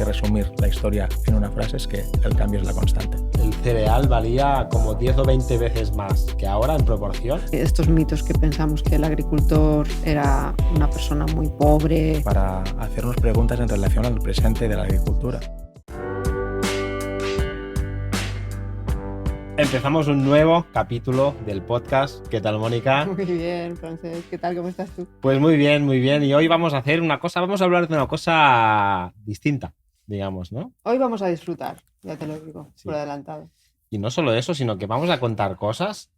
que resumir la historia en una frase es que el cambio es la constante. El cereal valía como 10 o 20 veces más que ahora en proporción. Estos mitos que pensamos que el agricultor era una persona muy pobre. Para hacernos preguntas en relación al presente de la agricultura. Empezamos un nuevo capítulo del podcast. ¿Qué tal, Mónica? Muy bien, Francesc. ¿Qué tal? ¿Cómo estás tú? Pues muy bien, muy bien. Y hoy vamos a hacer vamos a hablar de una cosa distinta, digamos, ¿no? Hoy vamos a disfrutar, ya te lo digo, Sí. por adelantado. Y no solo eso, sino que vamos a contar cosas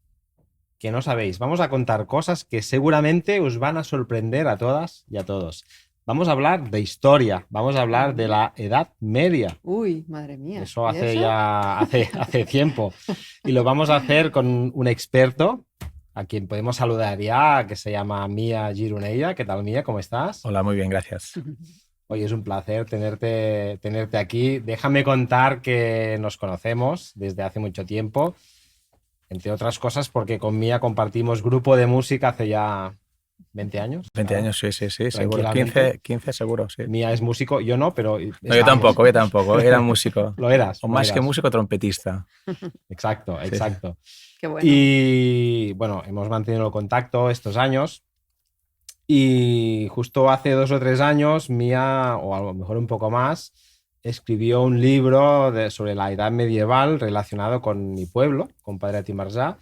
que no sabéis. Vamos a contar cosas que seguramente os van a sorprender a todas y a todos. Vamos a hablar de historia, vamos a hablar de la Edad Media. Uy, madre mía. Eso ¿Y hace eso? ya hace tiempo. Y lo vamos a hacer con un experto a quien podemos saludar ya, que se llama Mía Gironella. ¿Qué tal, Mía? ¿Cómo estás? Hola, muy bien, gracias. Oye, es un placer tenerte aquí. Déjame contar que nos conocemos desde hace mucho tiempo, entre otras cosas porque con Mía compartimos grupo de música hace ya 20 años. 20 claro. años, sí, seguro. Tranquilamente. 15 seguro, sí. Mía es músico, yo no, pero... No, yo tampoco, era músico. Lo eras. O lo más que eras. músico, trompetista. Exacto, Sí. exacto. Qué bueno. Y bueno, hemos mantenido el contacto estos años y justo hace 2 o 3 años Mía, o a lo mejor un poco más, escribió un libro sobre la edad medieval relacionado con mi pueblo, con Padre Atimarzà,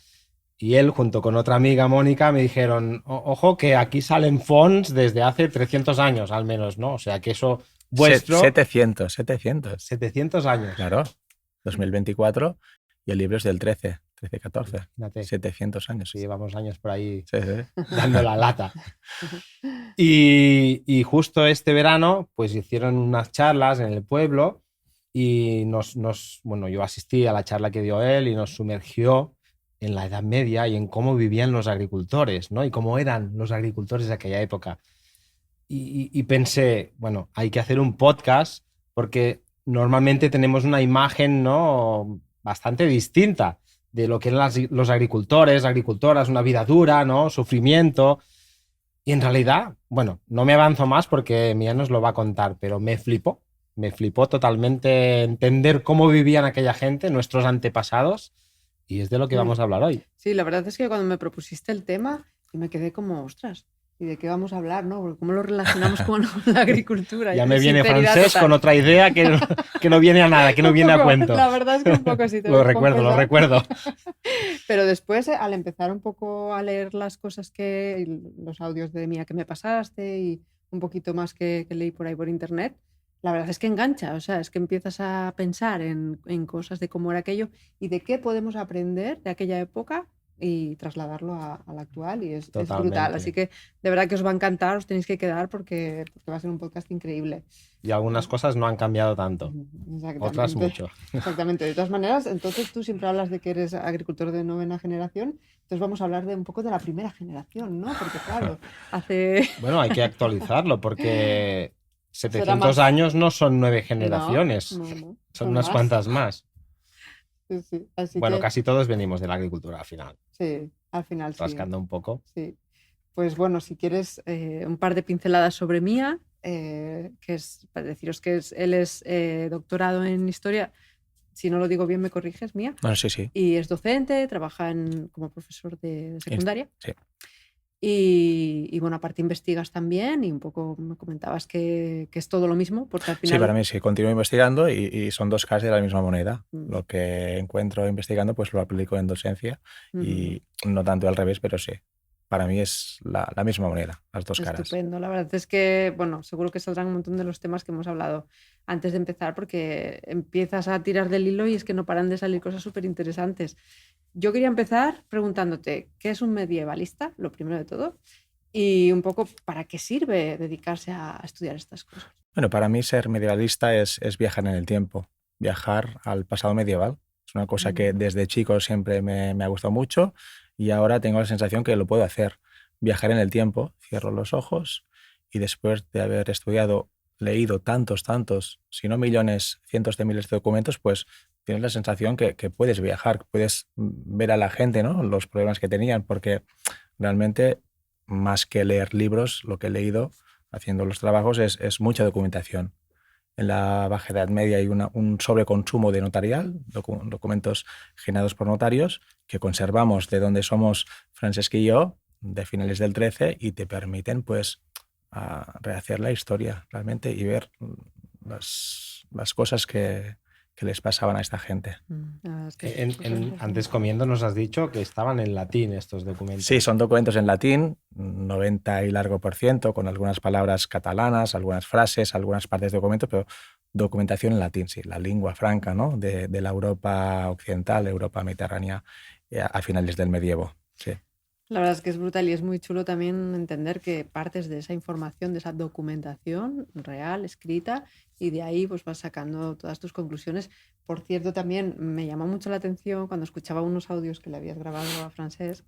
y él junto con otra amiga, Mónica, me dijeron, ojo que aquí salen fonts desde hace 300 años al menos, ¿no? O sea que eso vuestro... 700. 700 años. Claro, 2024 y el libro es del 13, 14. Fíjate. 700 años. Sí, llevamos años por ahí Sí, sí. dando la lata. Y justo este verano, pues hicieron unas charlas en el pueblo y bueno, yo asistí a la charla que dio él y nos sumergió en la Edad Media y en cómo vivían los agricultores, ¿no? Y cómo eran los agricultores de aquella época. Y pensé, bueno, hay que hacer un podcast porque normalmente tenemos una imagen, ¿no?, bastante distinta de lo que eran los agricultores, agricultoras, una vida dura, ¿no?, sufrimiento. Y en realidad, bueno, no me avanzo más porque Mía nos lo va a contar, pero me flipó totalmente entender cómo vivían aquella gente, nuestros antepasados, y es de lo que vamos a hablar hoy. Sí, la verdad es que cuando me propusiste el tema, yo me quedé como, ostras, ¿y de qué vamos a hablar, no? Porque ¿cómo lo relacionamos con la agricultura? Ya me viene Sinceridad Francesc total. con otra idea que no viene a nada, que no Un viene a poco, cuento. La verdad es que un poco sí. te Lo voy a recuerdo. confesar. Pero después, al empezar un poco a leer las cosas los audios de Mía que me pasaste y un poquito más que leí por ahí por internet, la verdad es que engancha, o sea, es que empiezas a pensar en cosas de cómo era aquello y de qué podemos aprender de aquella época y trasladarlo a la actual y es Totalmente. brutal. Así que de verdad que os va a encantar, os tenéis que quedar porque va a ser un podcast increíble. Y algunas cosas no han cambiado tanto, Exactamente. otras mucho. Exactamente. De todas maneras, entonces tú siempre hablas de que eres agricultor de 9ª generación, entonces vamos a hablar de un poco de la primera generación, ¿no? Porque claro, hace... Bueno, hay que actualizarlo porque 700 más. años no son 9 generaciones, No. son unas cuantas más. Sí. Así Bueno, que, casi todos venimos de la agricultura al final, sí, al final sí. rascando un poco. Sí. Pues bueno, si quieres un par de pinceladas sobre Mía, que es, para deciros que él es doctorado en historia, si no lo digo bien me corriges, Mía, Bueno, sí. y es docente, trabaja como profesor de secundaria. Sí. Y bueno, aparte investigas también y un poco me comentabas que es todo lo mismo, porque al final... Sí, para mí sí, continúo investigando y son dos caras de la misma moneda. Mm. Lo que encuentro investigando pues lo aplico en docencia y no tanto al revés, pero sí. Para mí es la misma moneda, las dos caras. Estupendo, la verdad es que, bueno, seguro que saldrán un montón de los temas que hemos hablado antes de empezar porque empiezas a tirar del hilo y es que no paran de salir cosas súper interesantes. Yo quería empezar preguntándote, ¿qué es un medievalista? Lo primero de todo. Y un poco, ¿para qué sirve dedicarse a estudiar estas cosas? Bueno, para mí ser medievalista es viajar en el tiempo, viajar al pasado medieval. Es una cosa que desde chico siempre me ha gustado mucho y ahora tengo la sensación que lo puedo hacer. Viajar en el tiempo, cierro los ojos y después de haber estudiado, leído tantos, si no millones, cientos de miles de documentos, pues tienes la sensación que puedes viajar, puedes ver a la gente, ¿no?, los problemas que tenían, porque realmente más que leer libros, lo que he leído haciendo los trabajos es mucha documentación. en la Baja Edad Media hay un sobreconsumo de notarial, documentos generados por notarios, que conservamos de donde somos Francesc y yo, de finales del 13, y te permiten pues rehacer la historia realmente y ver las cosas que les pasaban a esta gente. Es que Antes comiendo nos has dicho que estaban en latín estos documentos. Sí, son documentos en latín, 90 y largo por ciento, con algunas palabras catalanas, algunas frases, algunas partes de documentos, pero documentación en latín, sí, la lengua franca, ¿no? de la Europa occidental, Europa mediterránea, a finales del medievo. Sí. La verdad es que es brutal y es muy chulo también entender que partes de esa información, de esa documentación real, escrita, y de ahí pues vas sacando todas tus conclusiones. Por cierto, también me llamó mucho la atención cuando escuchaba unos audios que le habías grabado a Francesc,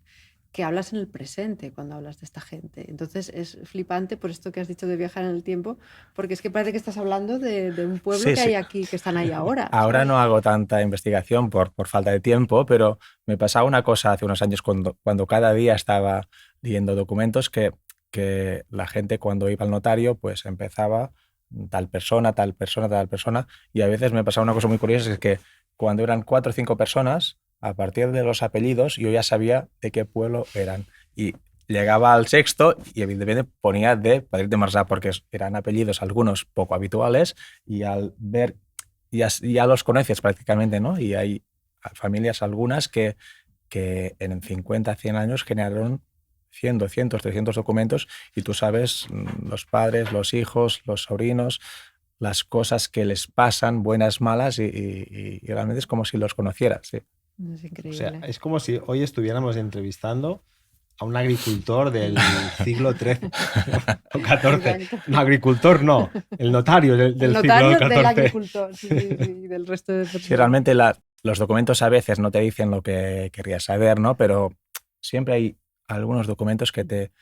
que hablas en el presente cuando hablas de esta gente. Entonces es flipante por esto que has dicho de viajar en el tiempo, porque es que parece que estás hablando de un pueblo Sí, que sí. hay aquí, que están ahí ahora. Ahora ¿sabes? no hago tanta investigación por falta de tiempo, pero me pasaba una cosa hace unos años cuando cada día estaba leyendo documentos que la gente cuando iba al notario pues empezaba tal persona, tal persona, tal persona, y a veces me pasaba una cosa muy curiosa, es que cuando eran 4 o 5 personas, a partir de los apellidos yo ya sabía de qué pueblo eran. Y llegaba al sexto y evidentemente ponía de Padrit de Marzà porque eran apellidos algunos poco habituales, y al ver ya los conoces prácticamente, ¿no? Y hay familias algunas que en 50, 100 años generaron 100, 200, 300 documentos, y tú sabes los padres, los hijos, los sobrinos, las cosas que les pasan, buenas, malas, y realmente es como si los conocieras. Sí. Es O increíble. sea, es como si hoy estuviéramos entrevistando a un agricultor del siglo XIII o XIV. Exacto. No, agricultor no, el notario del El siglo notario XIV. del agricultor, sí, y del resto de personas. Sí, realmente los documentos a veces no te dicen lo que querías saber, ¿no? Pero siempre hay algunos documentos que te...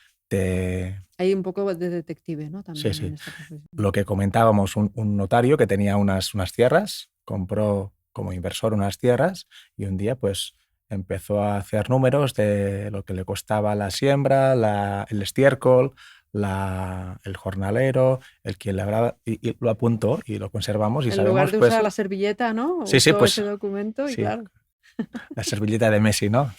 Hay un poco de detective, ¿no? También Sí. en esta profesión. Lo que comentábamos, un notario que tenía unas tierras, compró como inversor unas tierras, y un día pues empezó a hacer números de lo que le costaba la siembra, el estiércol, el jornalero, el que labraba, y lo apuntó y lo conservamos y En lugar sabemos de pues... usar la servilleta, ¿no? Sí, Usó pues ese documento y sí, claro, la servilleta de Messi, ¿no?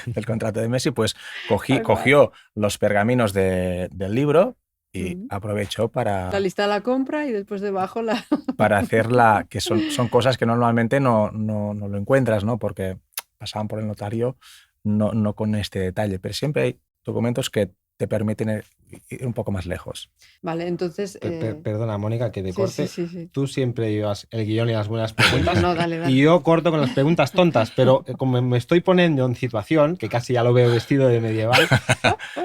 Del contrato de Messi, pues tal cual. cogió los pergaminos del libro y Mm. aprovechó La lista de la compra y después debajo la... para hacer que son cosas que normalmente no lo encuentras, ¿no? Porque pasaban por el notario no con este detalle, pero siempre hay documentos que te permiten ir un poco más lejos. Vale, entonces... Perdona, Mónica, que te corte. Sí. Tú siempre llevas el guión y las buenas preguntas. No, dale. Y yo corto con las preguntas tontas, pero como me estoy poniendo en situación, que casi ya lo veo vestido de medieval,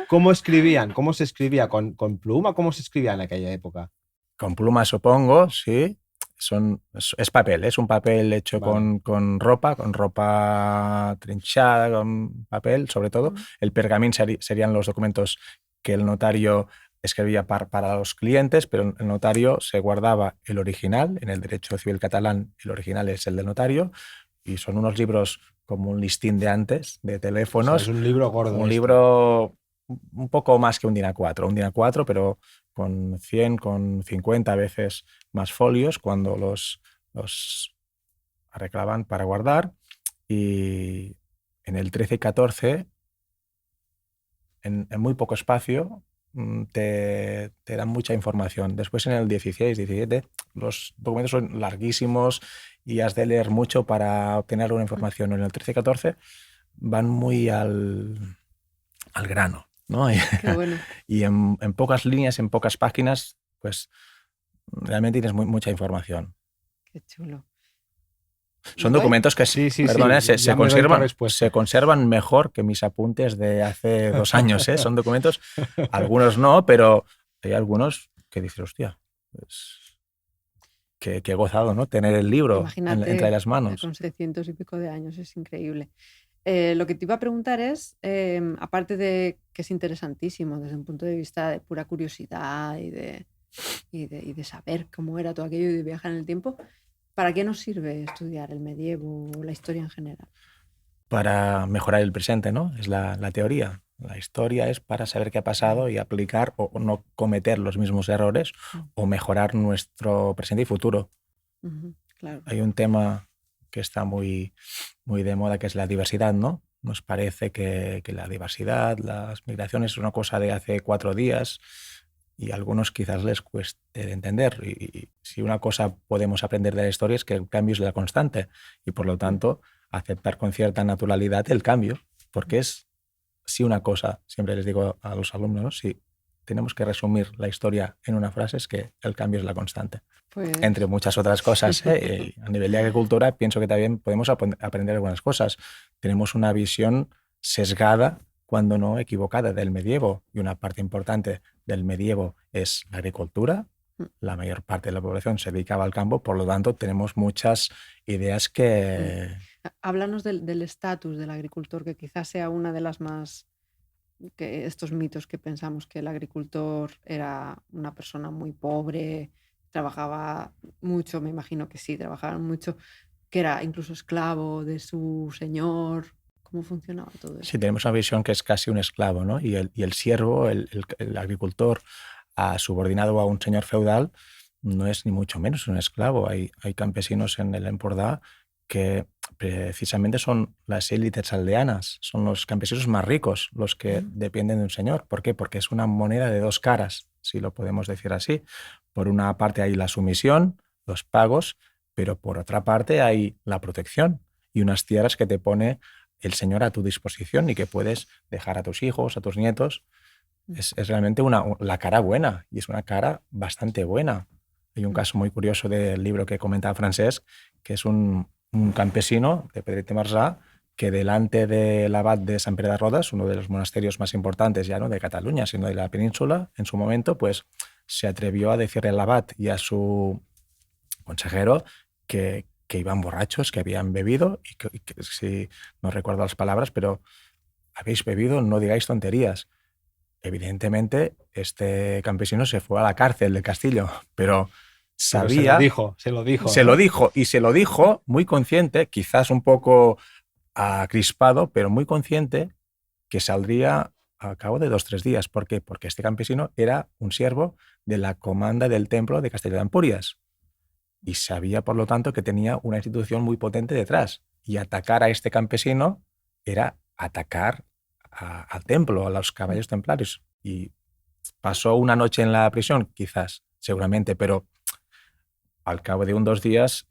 ¿cómo escribían? ¿Cómo se escribía? ¿Con pluma? ¿Cómo se escribía en aquella época? Con pluma, supongo, sí. Es papel, es un papel hecho Vale. con ropa trinchada, con papel, sobre todo. El pergamín serían los documentos que el notario escribía para los clientes, pero el notario se guardaba el original. En el derecho civil catalán el original es el del notario, y son unos libros como un listín de antes, de teléfonos. O sea, es un libro gordo. Un libro un poco más que un DIN A4, pero con 100, con 50 veces más folios cuando los arreglaban para guardar. Y en el 13 y 14, en muy poco espacio, te dan mucha información. Después en el 16, 17, los documentos son larguísimos y has de leer mucho para obtener una información. En el 13 y 14 van muy al grano, ¿no? Qué bueno. Y en pocas líneas, en pocas páginas, pues realmente tienes mucha información. Qué chulo. Son documentos que se conservan mejor que mis apuntes de hace 2 años, ¿eh? Son documentos, algunos no, pero hay algunos que dices, hostia, pues, que he gozado, ¿no? Tener el libro entre las manos. Con 700 y pico de años, es increíble. Lo que te iba a preguntar es, aparte de que es interesantísimo desde un punto de vista de pura curiosidad y de saber cómo era todo aquello y de viajar en el tiempo, ¿para qué nos sirve estudiar el medievo o la historia en general? Para mejorar el presente, ¿no? Es la teoría. La historia es para saber qué ha pasado y aplicar o no cometer los mismos errores o mejorar nuestro presente y futuro. Claro. Hay un tema que está muy, muy de moda, que es la diversidad, ¿no? Nos parece que la diversidad, las migraciones es una cosa de hace 4 días y a algunos quizás les cueste de entender. Y si una cosa podemos aprender de la historia es que el cambio es la constante y por lo tanto aceptar con cierta naturalidad el cambio, porque es, si una cosa, siempre les digo a los alumnos, ¿no? Si tenemos que resumir la historia en una frase es que el cambio es la constante. Pues... Entre muchas otras cosas. A nivel de agricultura pienso que también podemos aprender algunas cosas. Tenemos una visión sesgada, cuando no equivocada, del medievo, y una parte importante del medievo es la agricultura. La mayor parte de la población se dedicaba al campo, por lo tanto tenemos muchas ideas que... Háblanos del estatus del agricultor, que quizás sea una de las más... que estos mitos que pensamos que el agricultor era una persona muy pobre, trabajaba mucho, me imagino que sí, trabajaban mucho, que era incluso esclavo de su señor. ¿Cómo funcionaba todo eso? Sí, tenemos una visión que es casi un esclavo, ¿no? Y el siervo, el agricultor, subordinado a un señor feudal, no es ni mucho menos un esclavo. Hay campesinos en el Empordà que precisamente son las élites aldeanas, son los campesinos más ricos los que dependen de un señor. ¿Por qué? Porque es una moneda de dos caras, si lo podemos decir así. Por una parte hay la sumisión, los pagos, pero por otra parte hay la protección y unas tierras que te pone el señor a tu disposición y que puedes dejar a tus hijos, a tus nietos. Es realmente la cara buena, y es una cara bastante buena. Hay un caso muy curioso del libro que comentaba Francesc, que es un campesino de Pedret i Marzà que delante del abad de Sant Pere de Rodes, uno de los monasterios más importantes ya no de Cataluña, sino de la península, en su momento, pues se atrevió a decirle al abad y a su consejero que iban borrachos, que habían bebido y que si no recuerdo las palabras, pero habéis bebido, no digáis tonterías. Evidentemente, este campesino se fue a la cárcel del castillo, pero sabía... Pero se lo dijo. Se ¿no? lo dijo, y se lo dijo muy consciente, quizás un poco crispado, pero muy consciente, que saldría a cabo de 2 o 3 días. ¿Por qué? Porque este campesino era un siervo de la comanda del templo de Castelló de Empúries y sabía, por lo tanto, que tenía una institución muy potente detrás. Y atacar a este campesino era atacar al templo, a los caballeros templarios. Y pasó una noche en la prisión, quizás, seguramente, pero al cabo de 1 o 2 días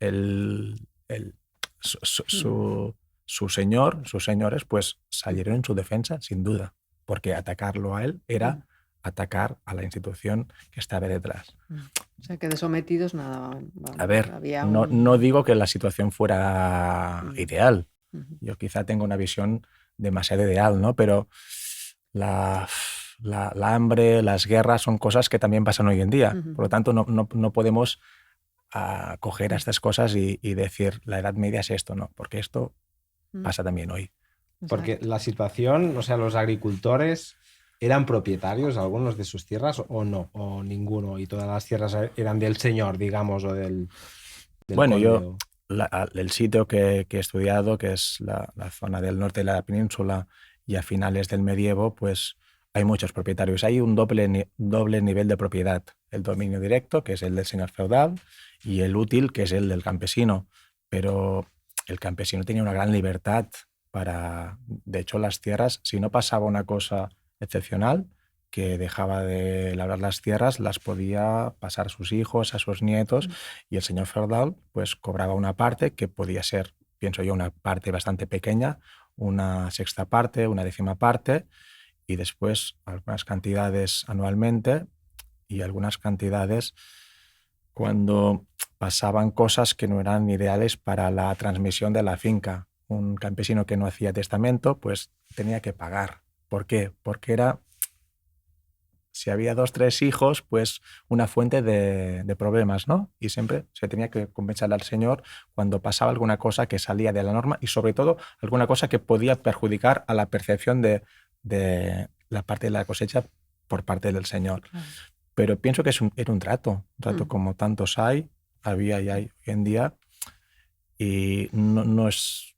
sus señores, pues salieron en su defensa, sin duda, porque atacarlo a él era atacar a la institución que estaba detrás. O sea, que de sometidos nada. A ver, no digo que la situación fuera ideal. Yo quizá tengo una visión demasiado ideal, ¿no? Pero la hambre, las guerras son cosas que también pasan hoy en día. Por lo tanto, no podemos coger a estas cosas y decir la Edad Media es esto, no, porque esto pasa también hoy. Porque la situación, o sea, los agricultores eran propietarios algunos de sus tierras o no, o ninguno, y todas las tierras eran del señor, digamos, o del bueno, conde, yo el sitio que he estudiado, que es la zona del norte de la península y a finales del medievo, pues hay muchos propietarios. Hay un doble nivel de propiedad. El dominio directo, que es el del señor feudal, y el útil, que es el del campesino. Pero el campesino tenía una gran libertad para... De hecho, las tierras, si no pasaba una cosa excepcional, que dejaba de labrar las tierras, las podía pasar a sus hijos, a sus nietos, y el señor feudal pues cobraba una parte que podía ser, pienso yo, una parte bastante pequeña, una sexta parte, una décima parte, y después algunas cantidades anualmente y algunas cantidades cuando pasaban cosas que no eran ideales para la transmisión de la finca. Un campesino que no hacía testamento, pues tenía que pagar. ¿Por qué? Porque era, si había 2 o 3 hijos, pues una fuente de problemas, ¿no? Y siempre se tenía que compensar al señor cuando pasaba alguna cosa que salía de la norma y sobre todo alguna cosa que podía perjudicar a la percepción de la parte de la cosecha por parte del señor. Claro. Pero pienso que era un trato como tantos había y hay hoy en día, y no es...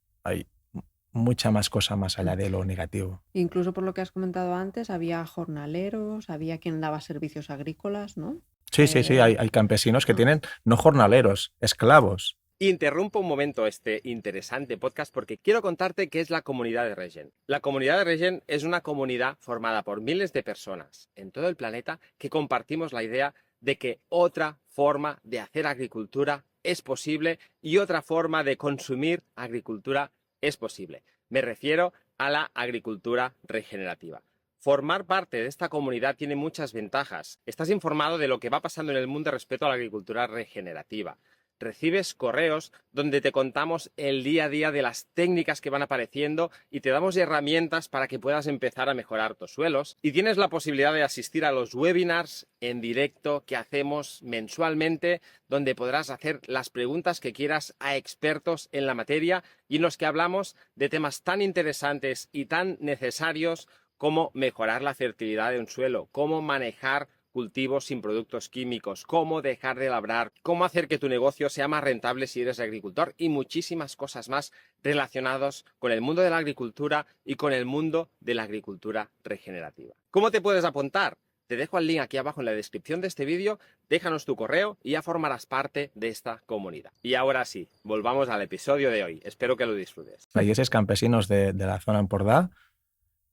mucha más cosa más allá de lo negativo. Incluso por lo que has comentado antes, había jornaleros, había quien daba servicios agrícolas, ¿no? Sí, sí, sí, hay campesinos que tienen no jornaleros, esclavos. Interrumpo un momento este interesante podcast porque quiero contarte qué es la Comunidad de Regen. La Comunidad de Regen es una comunidad formada por miles de personas en todo el planeta que compartimos la idea de que otra forma de hacer agricultura es posible y otra forma de consumir agricultura es posible. Me refiero a la agricultura regenerativa. Formar parte de esta comunidad tiene muchas ventajas. Estás informado de lo que va pasando en el mundo respecto a la agricultura regenerativa. Recibes correos donde te contamos el día a día de las técnicas que van apareciendo y te damos herramientas para que puedas empezar a mejorar tus suelos. Y tienes la posibilidad de asistir a los webinars en directo que hacemos mensualmente, donde podrás hacer las preguntas que quieras a expertos en la materia y en los que hablamos de temas tan interesantes y tan necesarios como mejorar la fertilidad de un suelo, cómo manejar cultivos sin productos químicos, cómo dejar de labrar, cómo hacer que tu negocio sea más rentable si eres agricultor y muchísimas cosas más relacionadas con el mundo de la agricultura y con el mundo de la agricultura regenerativa. ¿Cómo te puedes apuntar? Te dejo el link aquí abajo en la descripción de este vídeo, déjanos tu correo y ya formarás parte de esta comunidad. Y ahora sí, volvamos al episodio de hoy. Espero que lo disfrutes. Hay esos campesinos de la zona Empordà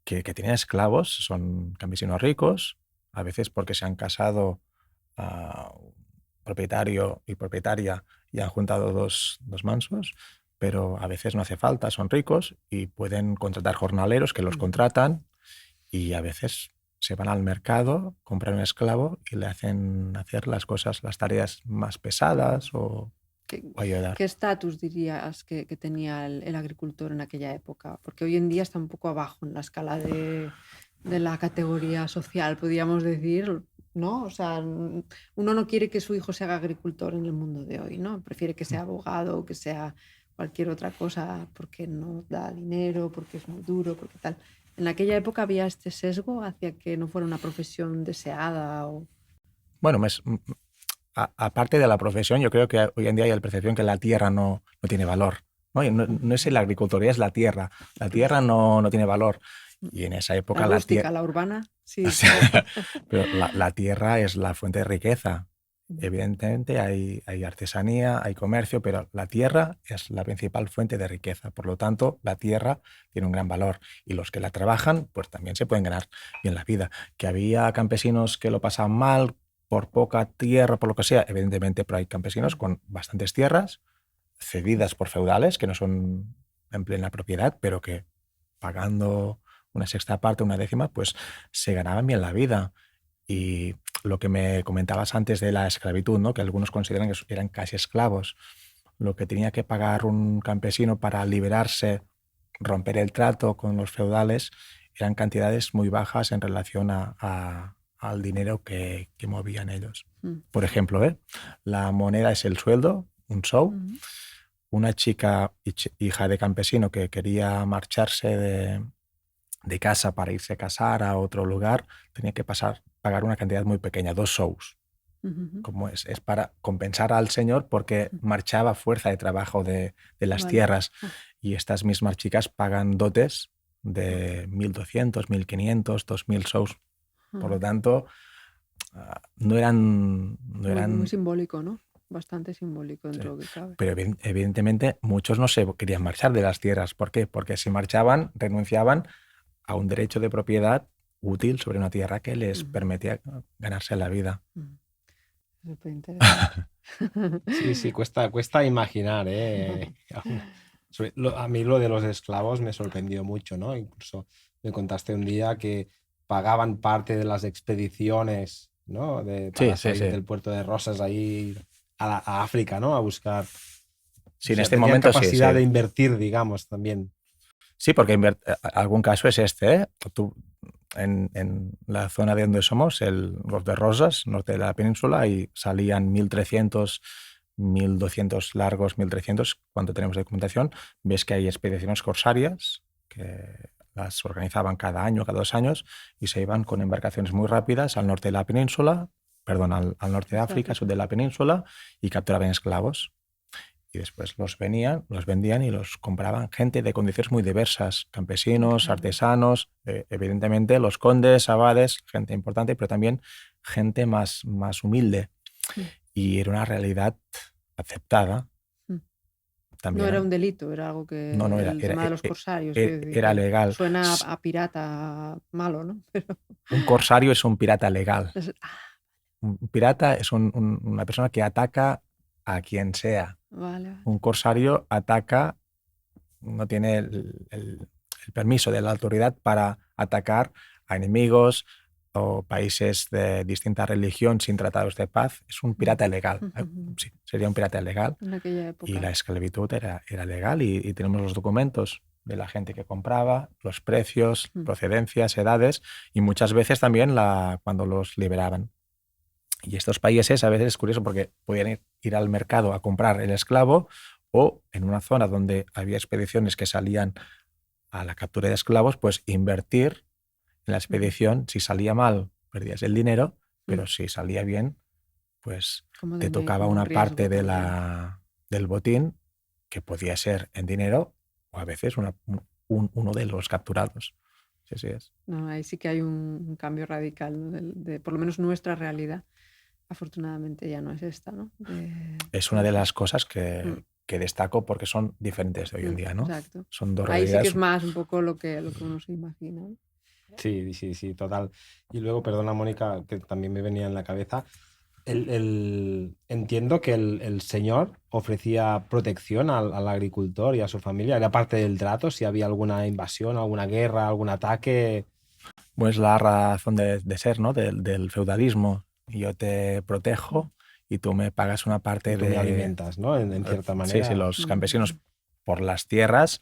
que tienen esclavos, son campesinos ricos, a veces porque se han casado propietario y propietaria y han juntado dos mansos, pero a veces no hace falta, son ricos y pueden contratar jornaleros que los contratan y a veces se van al mercado, compran un esclavo y le hacen hacer las cosas, las tareas más pesadas o ayudar. ¿Qué estatus dirías que tenía el agricultor en aquella época? Porque hoy en día está un poco abajo en la escala de la categoría social, podríamos decir, ¿no? O sea, uno no quiere que su hijo se haga agricultor en el mundo de hoy, ¿no? Prefiere que sea abogado, que sea cualquier otra cosa, porque no da dinero, porque es muy duro, porque tal. ¿En aquella época había este sesgo hacia que no fuera una profesión deseada? Bueno, aparte de la profesión, yo creo que hoy en día hay la percepción que la tierra no tiene valor. No es la agricultura, es la tierra. La tierra no tiene valor. Y en esa época la rústica, la urbana, sí. Pero la tierra es la fuente de riqueza. Evidentemente hay artesanía, hay comercio, pero la tierra es la principal fuente de riqueza. Por lo tanto, la tierra tiene un gran valor y los que la trabajan pues también se pueden ganar bien la vida. Que había campesinos que lo pasaban mal por poca tierra, por lo que sea, evidentemente, pero hay campesinos con bastantes tierras cedidas por feudales que no son en plena propiedad, pero que pagando una sexta parte, una décima, pues se ganaban bien la vida. Y lo que me comentabas antes de la esclavitud, ¿no? Que algunos consideran que eran casi esclavos. Lo que tenía que pagar un campesino para liberarse, romper el trato con los feudales, eran cantidades muy bajas en relación al dinero que movían ellos. Por ejemplo, la moneda es el sueldo, un sou. Una chica, hija de campesino, que quería marcharse de casa para irse a casar a otro lugar, tenía que pagar una cantidad muy pequeña, 2 sous. Como es para compensar al señor porque marchaba a fuerza de trabajo de las tierras. Y estas mismas chicas pagan dotes de 1.200, 1.500, 2.000 sous. Por lo tanto, no eran... Muy simbólico, ¿no? Bastante simbólico dentro de lo que cabe. Pero evidentemente muchos no se querían marchar de las tierras. ¿Por qué? Porque si marchaban, renunciaban a un derecho de propiedad útil sobre una tierra que les permitía ganarse la vida. Súper interesante. Sí, cuesta imaginar, A mí lo de los esclavos me sorprendió mucho, ¿no? Incluso me contaste un día que pagaban parte de las expediciones, ¿no? Para salir del puerto de Rosas ahí a África, ¿no? A buscar. Sí, en este momento capacidad de invertir, digamos, también. Sí, porque algún caso es este, Tú, en la zona de donde somos, el Golf de Rosas, norte de la península, y salían 1.300, 1.200 largos, 1.300, cuando tenemos documentación, ves que hay expediciones corsarias que las organizaban cada año, cada 2 años, y se iban con embarcaciones muy rápidas al norte de la península, al norte de África, sur de la península, y capturaban esclavos. y después los vendían y los compraban gente de condiciones muy diversas, campesinos, Claro. artesanos, evidentemente los condes, abades, gente importante, pero también gente más humilde. Mm. Y era una realidad aceptada. Mm. También, No era un delito, era algo que no, el tema de los corsarios, quiero decir, era que legal. suena a pirata malo, ¿no? Pero Un corsario es un pirata legal. es- Un pirata es una persona que ataca a quien sea. vale, vale. Un corsario ataca, no tiene el permiso de la autoridad para atacar a enemigos o países de distinta religión sin tratados de paz. Es un pirata legal. Sí, sería un pirata legal. En aquella Y época. la esclavitud era legal y tenemos los documentos de la gente que compraba, los precios, procedencias, edades y muchas veces también cuando los liberaban. Y estos países a veces es curioso porque podían ir al mercado a comprar el esclavo o en una zona donde había expediciones que salían a la captura de esclavos, pues invertir en la expedición. Si salía mal, perdías el dinero, pero si salía bien, pues Como te de tocaba como un una riesgo parte también. del botín que podía ser en dinero o a veces uno de los capturados. Sí, sí es. No, ahí sí que hay un cambio radical, ¿no? Por lo menos nuestra realidad, afortunadamente ya no es esta, ¿no? Es una de las cosas que Mm. destaco porque son diferentes de hoy en día, ¿no? Exacto. Son dos Ahí sí que realidades. es más un poco lo que uno se imagina, ¿no? Sí, sí, sí, total. Y luego, perdona, Mónica, que también me venía en la cabeza. Entiendo que el señor ofrecía protección al agricultor y a su familia. Era parte del trato, si había alguna invasión, alguna guerra, algún ataque. Pues la razón de ser, ¿no? Del feudalismo. Yo te protejo y tú me pagas una parte Y tú me de... alimentas, ¿no? En cierta Sí, manera. los campesinos por las tierras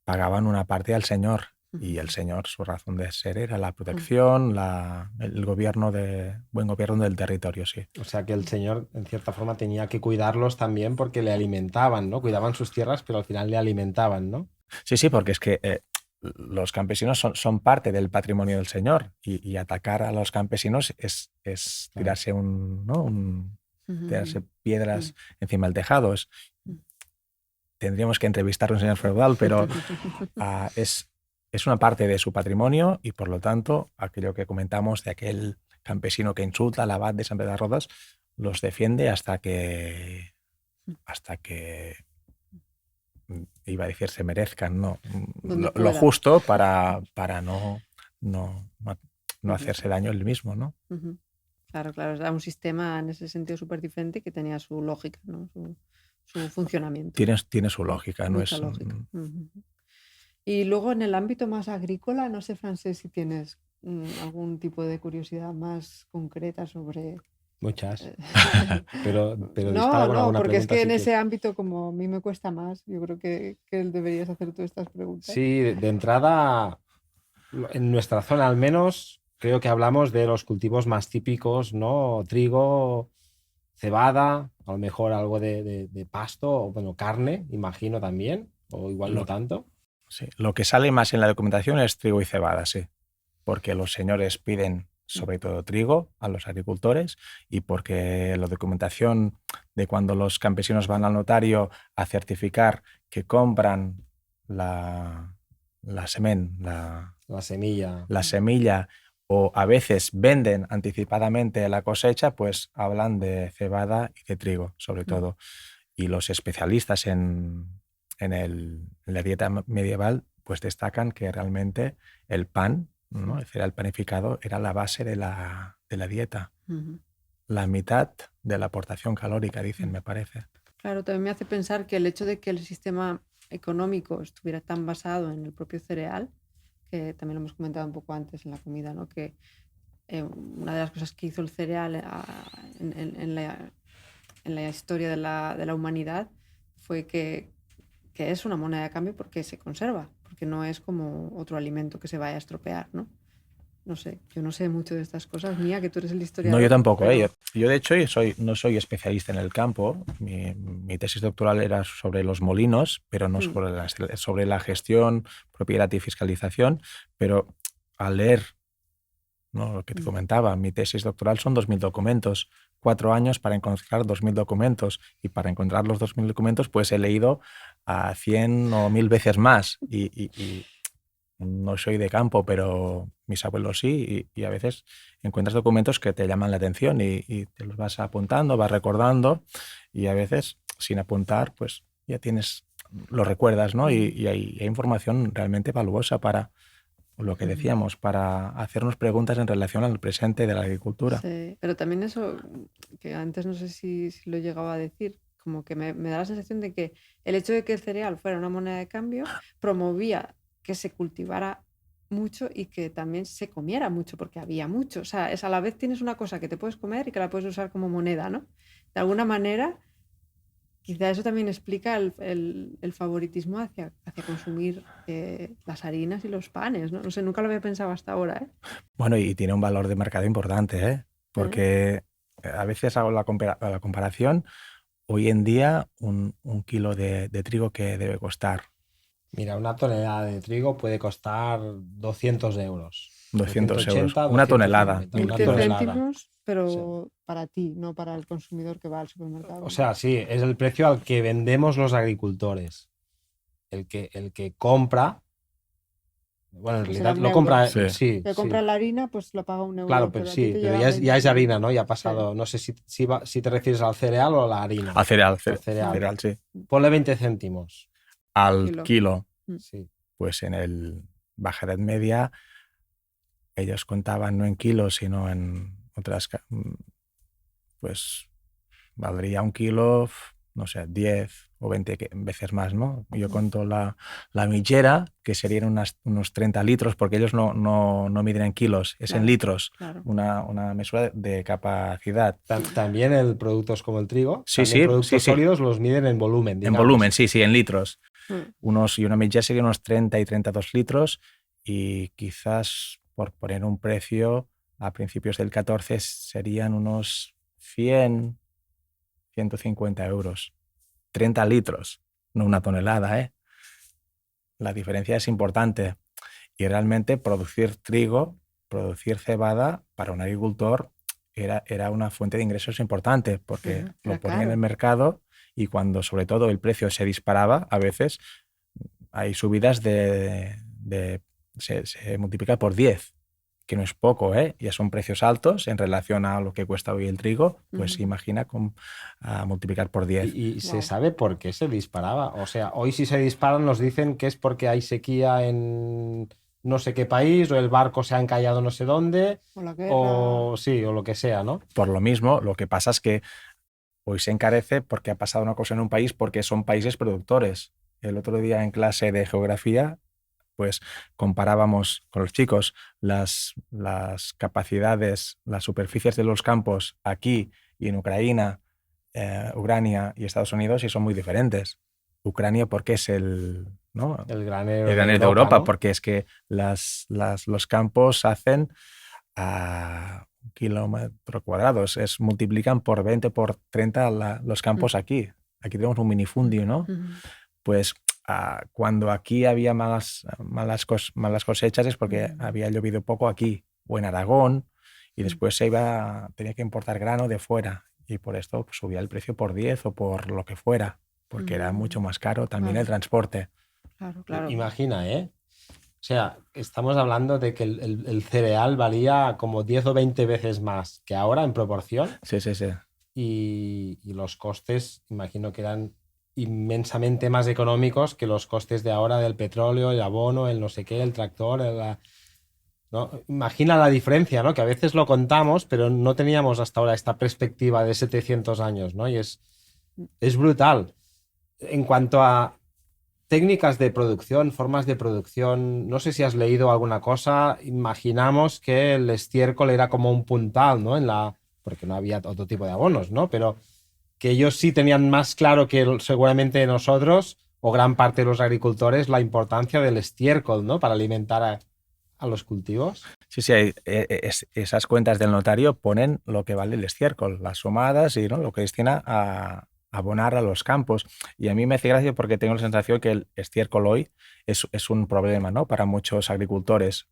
pagaban una parte al señor y el señor, su razón de ser era la protección, el buen gobierno del territorio, sí. O sea que el señor, en cierta forma, tenía que cuidarlos también porque le alimentaban, ¿no? Cuidaban sus tierras, pero al final le alimentaban, ¿no? Sí, sí, porque es que los campesinos son parte del patrimonio del señor y atacar a los campesinos es Claro. tirarse tirarse piedras encima del tejado. Tendríamos que entrevistar a un señor feudal, pero es una parte de su patrimonio y por lo tanto aquello que comentamos de aquel campesino que insulta al abad de San Pedro de Rodas los defiende hasta que iba a decir se merezcan, ¿no? Lo justo para no hacerse daño él mismo, ¿no? Claro, era un sistema en ese sentido súper diferente que tenía su lógica, ¿no? Su funcionamiento. Tiene su lógica, no Mucha es... lógica. Y luego en el ámbito más agrícola, no sé, Francés, si tienes algún tipo de curiosidad más concreta sobre... Muchas. pero No, con alguna porque es pregunta, que sí en ese ámbito, como a mí me cuesta más, yo creo que deberías hacer tú estas preguntas. Sí, de entrada, en nuestra zona al menos, creo que hablamos de los cultivos más típicos, ¿no? Trigo, cebada, a lo mejor algo de pasto, o bueno, carne, imagino también, o igual no tanto. Sí, lo que sale más en la documentación es trigo y cebada, sí, porque los señores piden sobre todo trigo a los agricultores y porque la documentación de cuando los campesinos van al notario a certificar que compran la semilla o a veces venden anticipadamente la cosecha, pues hablan de cebada y de trigo, sobre todo. Y los especialistas en la dieta medieval pues destacan que realmente el pan, ¿no? El cereal panificado era la base de la dieta. La mitad de la aportación calórica, dicen, me parece. Claro, también me hace pensar que el hecho de que el sistema económico estuviera tan basado en el propio cereal, que también lo hemos comentado un poco antes en la comida, ¿no? Que una de las cosas que hizo el cereal en la historia de la humanidad fue que es una moneda de cambio porque se conserva, porque no es como otro alimento que se vaya a estropear, ¿no? No sé, yo no sé mucho de estas cosas, Mía, que tú eres el historiador. No, yo tampoco. Pero... Yo de hecho no soy especialista en el campo. Mi tesis doctoral era sobre los molinos, pero no sobre la gestión, propiedad y fiscalización. Pero al leer ¿no? Lo que te comentaba, mi tesis doctoral son 2.000 documentos, 4 años para encontrar 2.000 documentos, y para encontrar los 2.000 documentos pues he leído a 100 o 1.000 veces más, y no soy de campo, pero mis abuelos sí, y a veces encuentras documentos que te llaman la atención y te los vas apuntando, vas recordando, y a veces sin apuntar pues ya lo recuerdas, ¿no? Y hay información realmente valuosa para lo que decíamos, para hacernos preguntas en relación al presente de la agricultura. Sí, pero también eso, que antes no sé si lo llegaba a decir, como que me da la sensación de que el hecho de que el cereal fuera una moneda de cambio promovía que se cultivara mucho y que también se comiera mucho, porque había mucho. O sea, a la vez tienes una cosa que te puedes comer y que la puedes usar como moneda, ¿no? De alguna manera, quizá eso también explica el favoritismo hacia consumir las harinas y los panes, ¿no? No sé, nunca lo había pensado hasta ahora, ¿eh? Bueno, y tiene un valor de mercado importante, ¿eh? Porque a veces hago la comparación. Hoy en día, un kilo de trigo, ¿qué debe costar? Mira, una tonelada de trigo puede costar 200 euros. 200 euros. 280, Una tonelada. 250, una 20 tonelada. céntimos, pero Sí. para ti, no para el consumidor que va al supermercado. O sea, sí, es el precio al que vendemos los agricultores. El que compra, bueno, en Pues realidad será lo 1 compra, euro. Sí. sí, que sí. compra la harina, pues lo paga 1 Claro, euro, pero pero a ti sí, te pero llega ya es 20. harina, ¿no? Ya ha pasado, no sé si te refieres al cereal o a la harina. Al cereal, Al cereal. cereal, sí. Ponle 20 céntimos. Al kilo. Sí. Pues en el Baja Edad Media ellos contaban no en kilos, sino en otras, pues valdría un kilo, no sé, 10 o 20 veces más, ¿no? Yo conto la millera, que serían unos 30 litros, porque ellos no miden en kilos, es en Claro, litros, claro. una mesura de capacidad. También el productos como el trigo, Sí, también productos sí. sólidos los miden en volumen, En digamos. volumen, sí, en litros. Mm. Y una millera sería unos 30 y 32 litros, y quizás, por poner un precio, a principios del 14 serían unos 100, 150 euros. 30 litros, no una tonelada, ¿eh? La diferencia es importante. Y realmente producir trigo, producir cebada, para un agricultor era una fuente de ingresos importante, porque Era lo ponía en caro. el mercado, y cuando sobre todo el precio se disparaba, a veces hay subidas se multiplica por 10, que no es poco, ¿eh? Ya son precios altos en relación a lo que cuesta hoy el trigo, pues imagina a multiplicar por 10. Y se Wow. sabe por qué se disparaba. O sea, hoy si se disparan nos dicen que es porque hay sequía en no sé qué país, o el barco se ha encallado no sé dónde, O la guerra. o sí, o lo que sea, ¿no? Por lo mismo, lo que pasa es que hoy se encarece porque ha pasado una cosa en un país, porque son países productores. El otro día en clase de geografía, pues comparábamos con los chicos las capacidades, las superficies de los campos aquí y en Ucrania y Estados Unidos, y son muy diferentes. Ucrania porque es ¿no? El granero, el granero de Europa, ¿no? porque es que los campos hacen a 1 kilómetro cuadrado, multiplican por 20, por 30 los campos aquí. Aquí tenemos un minifundio, ¿no? Pues cuando aquí había malas cosechas es porque había llovido poco aquí o en Aragón, y después tenía que importar grano de fuera, y por esto pues, subía el precio por 10 o por lo que fuera, porque era mucho más caro también Claro. el transporte. Claro. Imagina, ¿eh? O sea, estamos hablando de que el cereal valía como 10 o 20 veces más que ahora en proporción, Sí. y los costes, imagino que eran inmensamente más económicos que los costes de ahora del petróleo, el abono, el no sé qué, el tractor, ¿no? Imagina la diferencia, ¿no? Que a veces lo contamos, pero no teníamos hasta ahora esta perspectiva de 700 años, ¿no? Y es brutal. En cuanto a técnicas de producción, formas de producción, no sé si has leído alguna cosa. Imaginamos que el estiércol era como un puntal, ¿no? Porque no había otro tipo de abonos, ¿no? Pero que ellos sí tenían más claro que seguramente nosotros, o gran parte de los agricultores, la importancia del estiércol, ¿no? Para alimentar a los cultivos. Sí, esas cuentas del notario ponen lo que vale el estiércol, las sumadas y, ¿no?, lo que destina a abonar a los campos. Y a mí me hace gracia porque tengo la sensación que el estiércol hoy es un problema, ¿no?, para muchos agricultores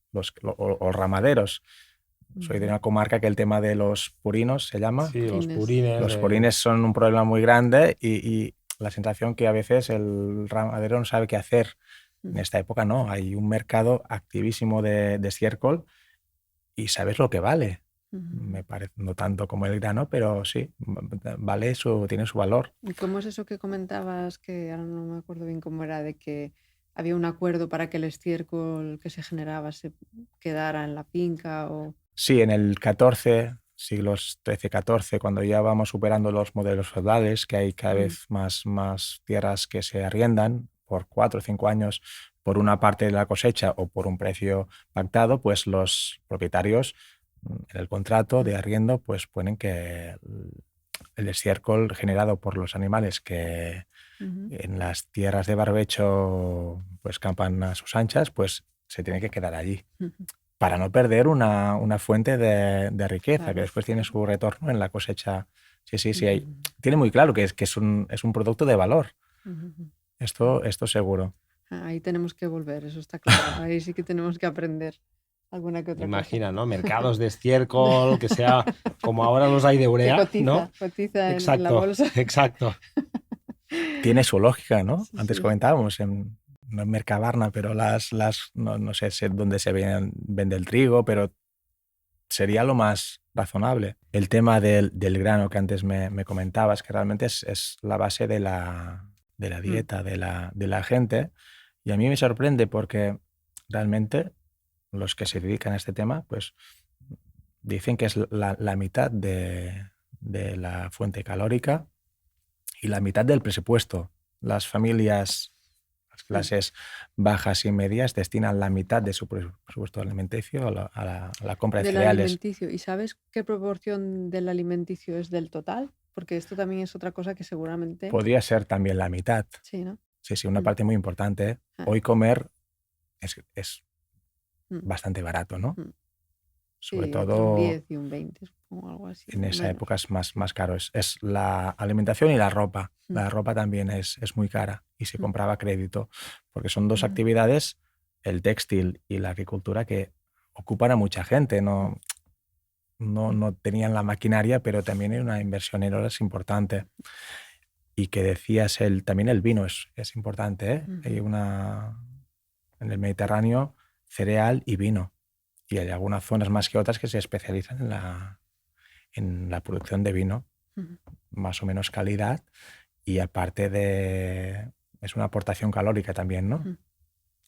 o ramaderos. Soy de una comarca que el tema de los purinos se llama. Sí, los Purines. purines. Los purines son un problema muy grande y la sensación que a veces el ramadero no sabe qué hacer. En esta época no, hay un mercado activísimo de estiércol y sabes lo que vale. Me parece, no tanto como el grano, pero sí, vale tiene su valor. ¿Y cómo es eso que comentabas, que ahora no me acuerdo bien cómo era, de que había un acuerdo para que el estiércol que se generaba se quedara en la finca? O... Sí, en el 14, siglos XIII-XIV, cuando ya vamos superando los modelos feudales, que hay cada vez más tierras que se arriendan por 4 o 5 años por una parte de la cosecha o por un precio pactado, pues los propietarios en el contrato de arriendo pues ponen que el estiércol generado por los animales que en las tierras de barbecho pues campan a sus anchas, pues se tiene que quedar allí. Para no perder una fuente de riqueza, Claro. que después tiene su retorno en la cosecha. Sí. Tiene muy claro que es un producto de valor. Esto seguro. Ahí tenemos que volver, eso está claro. Ahí sí que tenemos que aprender alguna que otra Imagina, cosa. ¿no? Mercados de estiércol, que sea como ahora los hay de urea, Que ¿no? cotiza en la Exacto, bolsa. exacto. Tiene su lógica, ¿no? Sí, Antes sí. comentábamos, no en Mercabarna, pero no sé dónde se vende el trigo, pero sería lo más razonable. El tema del grano que antes me comentabas, que realmente es la base de la dieta de la gente, y a mí me sorprende porque realmente los que se dedican a este tema, pues dicen que es la mitad de la fuente calórica y la mitad del presupuesto. Las familias, las clases bajas y medias destinan la mitad de su presupuesto alimenticio a la compra de Del cereales. alimenticio. ¿Y sabes qué proporción del alimenticio es del total? Porque esto también es otra cosa que seguramente... Podría ser también la mitad. Sí, ¿no? Sí, una parte muy importante. Ah. Hoy comer es bastante barato, ¿no? Sobre Sí, todo entre un 10 y un 20, supongo, algo así. en esa menos. época es más caro. Es la alimentación y la ropa. La ropa también es muy cara y se compraba a crédito, porque son dos actividades, el textil y la agricultura, que ocupan a mucha gente. No tenían la maquinaria, pero también hay una inversión en horas importante. Y que decías, también el vino es importante, ¿eh? Hay en el Mediterráneo cereal y vino. Y hay algunas zonas más que otras que se especializan en la producción de vino, más o menos calidad, y aparte es una aportación calórica también, ¿no?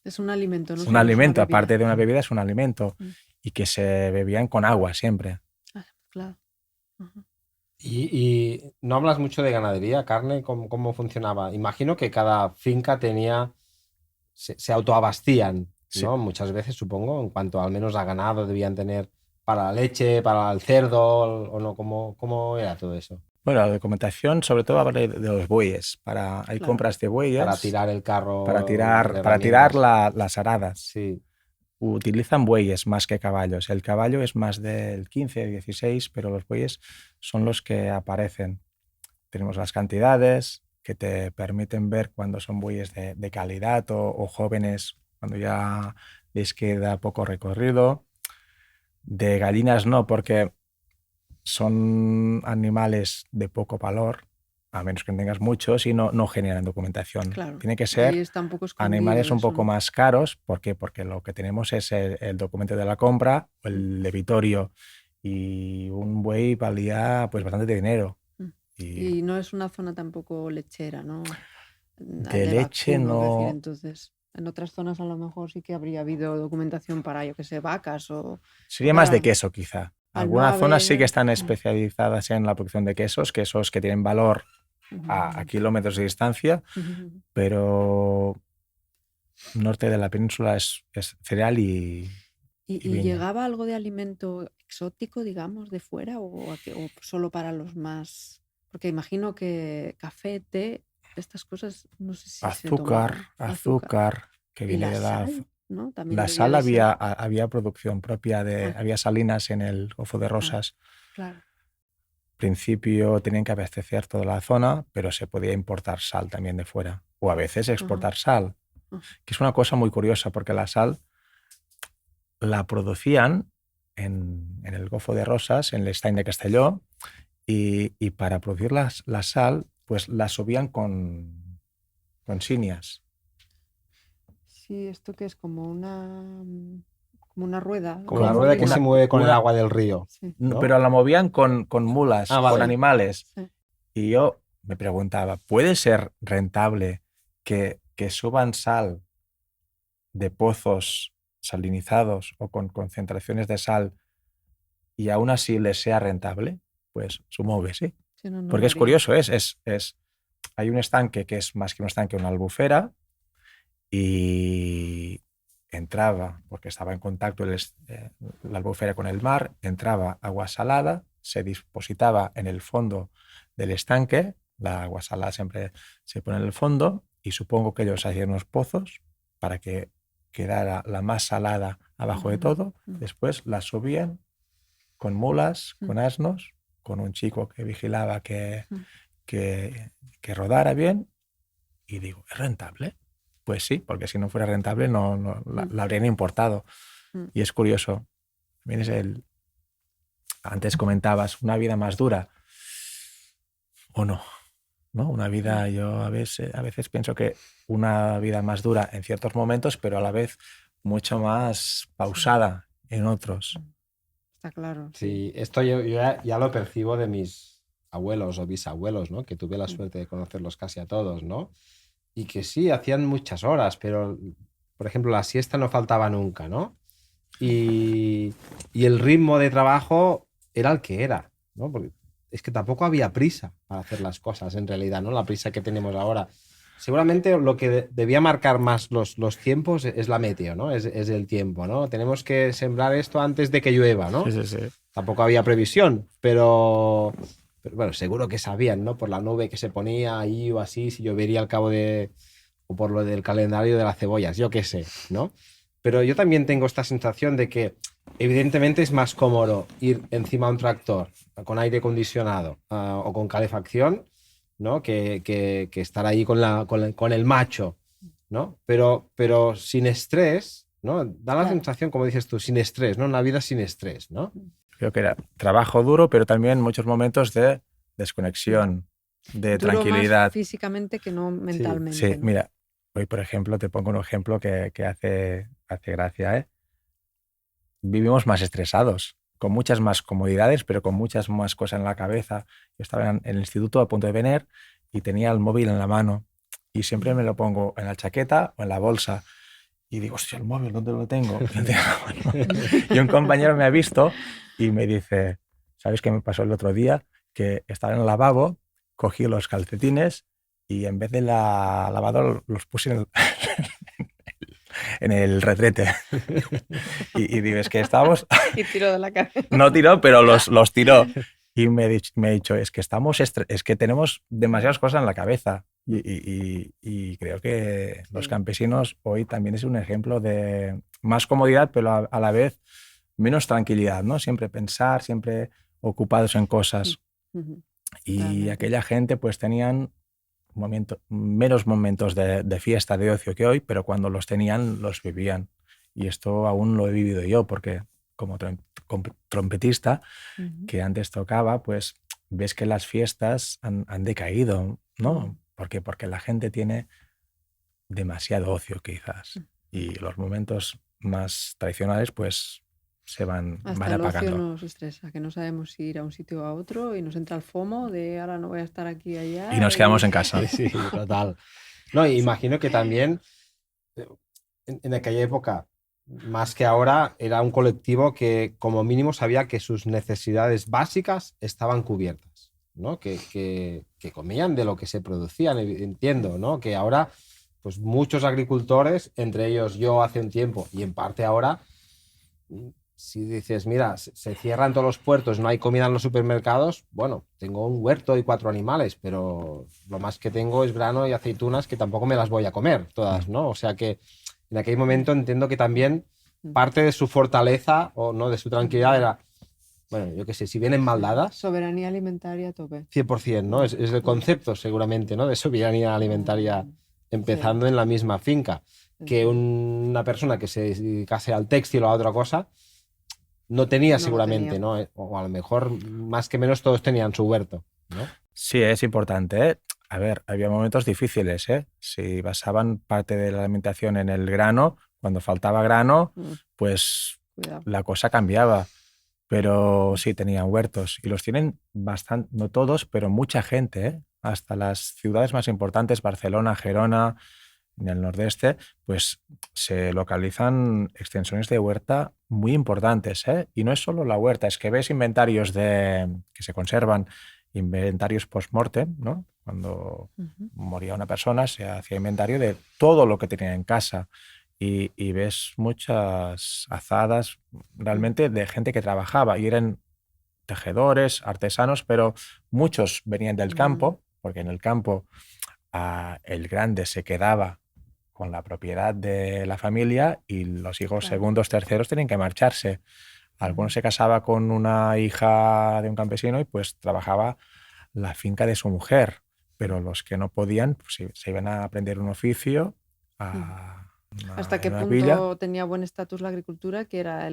Es un alimento, ¿no? Es un alimento, una aparte de una bebida, es un alimento. Y que se bebían con agua siempre. Claro. Y no hablas mucho de ganadería, carne, ¿cómo funcionaba? Imagino que cada finca se autoabastían, ¿no? Sí. Muchas veces, supongo, en cuanto al menos a ganado debían tener para la leche, para el cerdo, o no, ¿cómo era todo eso? Bueno, la documentación sobre todo habla de los bueyes. Hay compras de bueyes. Para tirar el carro Para de tirar herramientas. las aradas. Sí. Utilizan bueyes más que caballos. El caballo es más del 15, 16, pero los bueyes son los que aparecen. Tenemos las cantidades que te permiten ver cuándo son bueyes de calidad o jóvenes, cuando ya les queda poco recorrido. De gallinas no, porque son animales de poco valor, a menos que tengas muchos, y no generan documentación. Claro. Tiene que Ahí ser está un poco escondido animales un eso, poco ¿no? más caros. ¿Por qué? Porque lo que tenemos es el documento de la compra, el debitorio, y un buey valía pues bastante dinero. Y no es una zona tampoco lechera, ¿no? De leche vacuno, quiero decir, no. entonces, en otras zonas a lo mejor sí que habría habido documentación para, yo que sé, vacas o... Sería más de Claro, queso, quizá. al no Algunas zonas sí que haber... están especializadas en la producción de quesos que tienen valor a kilómetros de distancia, pero norte de la península es cereal y ¿Y viña. llegaba algo de alimento exótico, digamos, de fuera o solo para los más...? Porque imagino que café, té, estas cosas, no sé si se tomaban. Azúcar, que Y viene la de sal, ¿no? También la debía sal. de ser. Había producción propia había salinas en el Golfo de Rosas. Claro. Al principio tenían que abastecer toda la zona, pero se podía importar sal también de fuera. O a veces exportar sal, que es una cosa muy curiosa, porque la sal la producían en el Golfo de Rosas, en el Estany de Castelló, y para producir la sal, pues la subían con sínias. Sí, esto que es como una rueda. Como la rueda que una- se mueve con el una- agua del río. Sí. ¿no? Pero la movían con mulas, Ah, vale. con animales. Sí. Y yo me preguntaba, ¿puede ser rentable que suban sal de pozos salinizados o con concentraciones de sal y aún así les sea rentable? Pues supongo que sí. Sí, no, no Porque lo es haría. curioso, hay un estanque que es más que un estanque, una albufera, y entraba, porque estaba en contacto la albufera con el mar, entraba agua salada, se depositaba en el fondo del estanque, la agua salada siempre se pone en el fondo, y supongo que ellos hacían unos pozos para que quedara la más salada abajo de todo, después la subían con mulas, con asnos, con un chico que vigilaba que rodara bien, y digo, ¿es rentable? Pues sí, porque si no fuera rentable no la habrían importado. Y es curioso. También antes comentabas, una vida más dura o no. Una vida, yo a veces pienso que una vida más dura en ciertos momentos, pero a la vez mucho más pausada en otros. Está claro. Sí, esto yo ya lo percibo de mis abuelos o bisabuelos, ¿no? Que tuve la suerte de conocerlos casi a todos, ¿no? Y que sí, hacían muchas horas, pero, por ejemplo, la siesta no faltaba nunca, ¿no? Y el ritmo de trabajo era el que era, ¿no? Porque es que tampoco había prisa para hacer las cosas, en realidad, ¿no? La prisa que tenemos ahora. Seguramente lo que debía marcar más los tiempos es la meteo, ¿no? Es el tiempo, ¿no? Tenemos que sembrar esto antes de que llueva, ¿no? Sí. Tampoco había previsión, pero bueno, seguro que sabían, ¿no? Por la nube que se ponía ahí o así, si llovería al cabo o por lo del calendario de las cebollas, yo qué sé, ¿no? Pero yo también tengo esta sensación de que evidentemente es más cómodo ir encima de un tractor con aire acondicionado o con calefacción, ¿no? Que estar ahí con el macho, ¿no? Pero sin estrés, ¿no? Da la sensación, como dices tú, sin estrés, ¿no? Una vida sin estrés, ¿no? Creo que era trabajo duro, pero también muchos momentos de desconexión, de Duro tranquilidad. más físicamente que no mentalmente. Sí, ¿no? mira, hoy por ejemplo te pongo un ejemplo que hace gracia, ¿eh? Vivimos más estresados, con muchas más comodidades, pero con muchas más cosas en la cabeza. Yo estaba en el instituto a punto de venir y tenía el móvil en la mano y siempre me lo pongo en la chaqueta o en la bolsa. Y digo, hostia, el móvil, ¿dónde lo tengo? Y un compañero me ha visto y me dice, ¿sabes qué me pasó el otro día? Que estaba en el lavabo, cogí los calcetines y en vez de la lavadora los puse en el retrete. Y digo, es que estábamos... Y tiró de la cabeza. No tiró, pero los tiró. Y me ha dicho, es que tenemos demasiadas cosas en la cabeza. Y creo que los campesinos hoy también es un ejemplo de más comodidad, pero a la vez menos tranquilidad, ¿no? Siempre pensar, siempre ocupados en cosas. Y Realmente. aquella gente pues tenían menos momentos de fiesta, de ocio que hoy, pero cuando los tenían, los vivían. Y esto aún lo he vivido yo, porque como trompetista, que antes tocaba, pues ves que las fiestas han decaído, ¿no? ¿Por qué? Porque la gente tiene demasiado ocio, quizás. Y los momentos más tradicionales, pues se van Hasta el ocio apagando. nos estresa, que no sabemos si ir a un sitio o a otro y nos entra el FOMO de ahora no voy a estar aquí y allá. Y nos quedamos en casa. Sí, total. No, imagino que también en aquella época, más que ahora, era un colectivo que como mínimo sabía que sus necesidades básicas estaban cubiertas, ¿no? Que comían de lo que se producían, entiendo, ¿no? Que ahora, pues muchos agricultores, entre ellos yo hace un tiempo y en parte ahora, si dices, mira, se cierran todos los puertos, no hay comida en los supermercados, bueno, tengo un huerto y 4 animales, pero lo más que tengo es grano y aceitunas que tampoco me las voy a comer todas, ¿no? O sea que en aquel momento entiendo que también parte de su fortaleza o no de su tranquilidad era, bueno, yo qué sé, si vienen mal dadas, Soberanía alimentaria a tope. 100%, ¿no? Es el concepto seguramente, ¿no? De soberanía alimentaria empezando en la misma finca. Que una persona que se dedicase al textil o a otra cosa, no tenía No lo seguramente, tenía. ¿no? O a lo mejor más que menos todos tenían su huerto, ¿no? Sí, es importante, ¿eh? A ver, había momentos difíciles, ¿eh? Si basaban parte de la alimentación en el grano, cuando faltaba grano, Mm, pues cuidado. la cosa cambiaba. Pero sí, tenían huertos y los tienen bastante, no todos, pero mucha gente, ¿eh? Hasta las ciudades más importantes, Barcelona, Gerona, en el nordeste, pues se localizan extensiones de huerta muy importantes, ¿eh? Y no es solo la huerta, es que ves inventarios que se conservan, inventarios post-mortem, ¿no? Cuando Ujú. moría una persona, se hacía inventario de todo lo que tenía en casa. Y ves muchas azadas realmente de gente que trabajaba y eran tejedores, artesanos, pero muchos venían del Mm, campo, porque en el campo el grande se quedaba con la propiedad de la familia y los hijos claro. segundos, terceros tenían que marcharse. Algunos Ujú. se casaba con una hija de un campesino y pues trabajaba la finca de su mujer, pero los que no podían pues, se iban a aprender un oficio Mm. ¿Hasta en qué una villa. punto tenía buen estatus la agricultura? Que era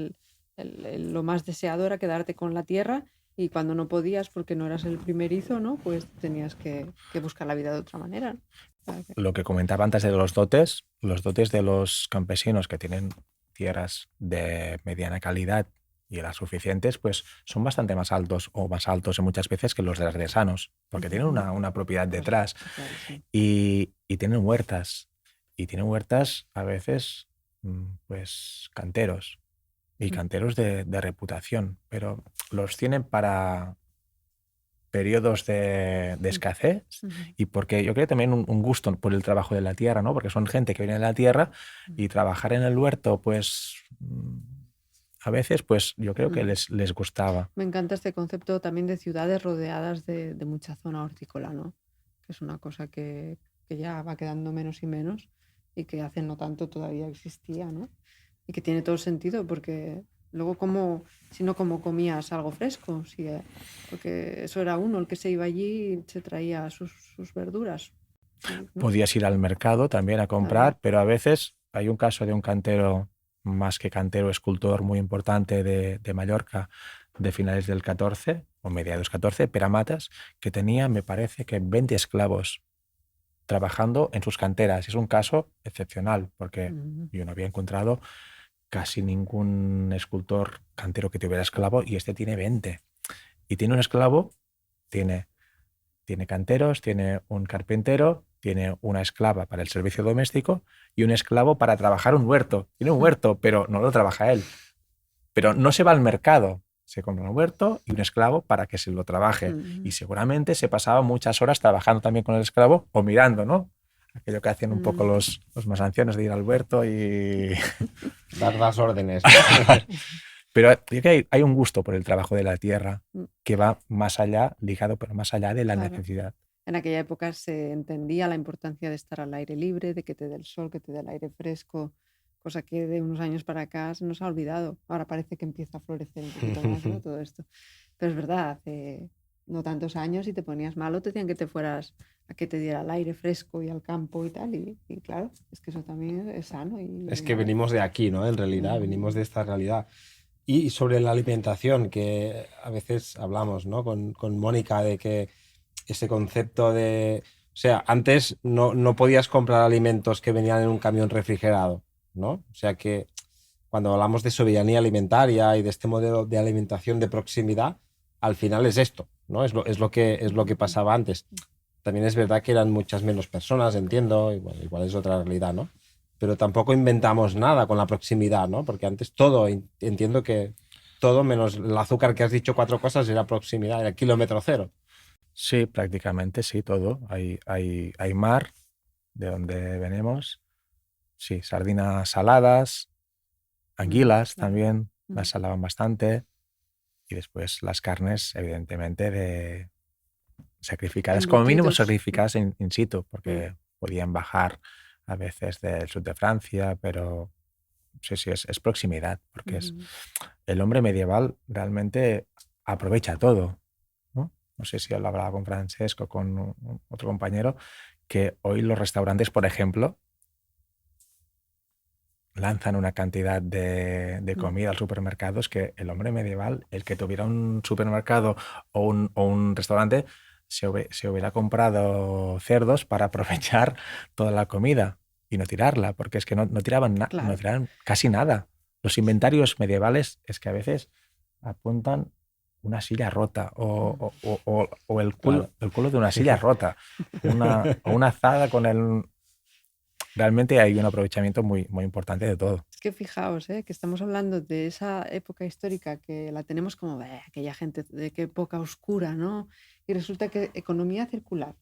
lo más deseado era quedarte con la tierra y cuando no podías porque no eras el primerizo, ¿no? Pues tenías que buscar la vida de otra manera, ¿no? O sea que- Lo que comentaba antes de los dotes de los campesinos que tienen tierras de mediana calidad y las suficientes, pues son bastante más altos o más altos en muchas veces que los de los artesanos, porque tienen Ujú. una propiedad Pues detrás está clarísimo. y tienen huertas. Y tienen huertas a veces, pues, canteros y Mm, canteros de reputación, pero los tienen para periodos de mm, escasez ujú, y porque yo creo también un gusto por el trabajo de la tierra, ¿no? Porque son gente que viene de la tierra mm, y trabajar en el huerto, pues a veces, pues yo creo que mm. les gustaba. Me encanta este concepto también de ciudades rodeadas de mucha zona hortícola, ¿no? Que es una cosa que ya va quedando menos y menos y que hace no tanto todavía existía, ¿no? Y que tiene todo el sentido porque luego como, si no como comías algo fresco, si, porque eso era uno el que se iba allí y se traía sus verduras, ¿no? Podías ir al mercado también a Claro. comprar, pero a veces hay un caso de un cantero, más que cantero, escultor muy importante de Mallorca de finales del 14 o mediados 14, Peramatas, que tenía, me parece que 20 esclavos trabajando en sus canteras. Es un caso excepcional porque Ujú. yo no había encontrado casi ningún escultor cantero que tuviera esclavo y este tiene 20. Y tiene un esclavo, tiene, tiene canteros, tiene un carpintero, tiene una esclava para el servicio doméstico y un esclavo para trabajar un huerto. Tiene un huerto, pero no lo trabaja él. Pero no se va al mercado. Se compra un huerto y un esclavo para que se lo trabaje. Y Ujú. seguramente se pasaba muchas horas trabajando también con el esclavo o mirando, ¿no? Aquello que hacen un poco Mm. los más ancianos de ir al huerto y... Dar las órdenes, ¿no? Pero yo creo que hay un gusto por el trabajo de la tierra Mm, que va más allá, ligado, pero más allá de la claro. necesidad. En aquella época se entendía la importancia de estar al aire libre, de que te dé el sol, que te dé el aire fresco, cosa que de unos años para acá se nos ha olvidado. Ahora parece que empieza a florecer un poquito más, ¿no? Todo esto. Pero es verdad, hace no tantos años, si te ponías malo, te decían que te fueras a que te diera el aire fresco y al campo y tal. Y claro, es que eso también es sano y Es que bueno. venimos de aquí, ¿no? En realidad, venimos Mm, de esta realidad. Y sobre la alimentación, que a veces hablamos, ¿no? Con Mónica de que ese concepto de... O sea, antes no podías comprar alimentos que venían en un camión refrigerado, ¿no? O sea que cuando hablamos de soberanía alimentaria y de este modelo de alimentación de proximidad, al final es esto, ¿no? Es lo que mm, pasaba antes. También es verdad que eran muchas menos personas, entiendo, igual es otra realidad, ¿no? Pero tampoco inventamos nada con la proximidad, ¿no? Porque antes todo, entiendo que todo menos el azúcar que has dicho cuatro cosas era proximidad, era kilómetro cero. Sí, prácticamente sí, todo. Hay mar, de donde venimos. Sí, sardinas saladas, anguilas claro. también, las Mm, salaban bastante. Y después las carnes, evidentemente, de sacrificadas, como mínimo embutidos. sacrificadas in situ, Mm, porque podían bajar a veces del sur de Francia, pero sí, sí, es proximidad, porque es ujú. el hombre medieval realmente aprovecha todo, ¿no? No sé si lo hablaba con Francesc o con otro compañero, que hoy los restaurantes, por ejemplo, lanzan una cantidad de comida al supermercado, es que el hombre medieval, el que tuviera un supermercado o un restaurante, se hubiera comprado cerdos para aprovechar toda la comida y no tirarla, porque es que no tiraban, no Claro. tiraban casi nada. Los inventarios medievales es que a veces apuntan una silla rota o el culo, Claro. el culo de una silla rota, o una azada con el... Realmente hay un aprovechamiento muy, muy importante de todo. Es que fijaos, que estamos hablando de esa época histórica que la tenemos como aquella gente de qué época oscura, ¿no? Y resulta que economía circular,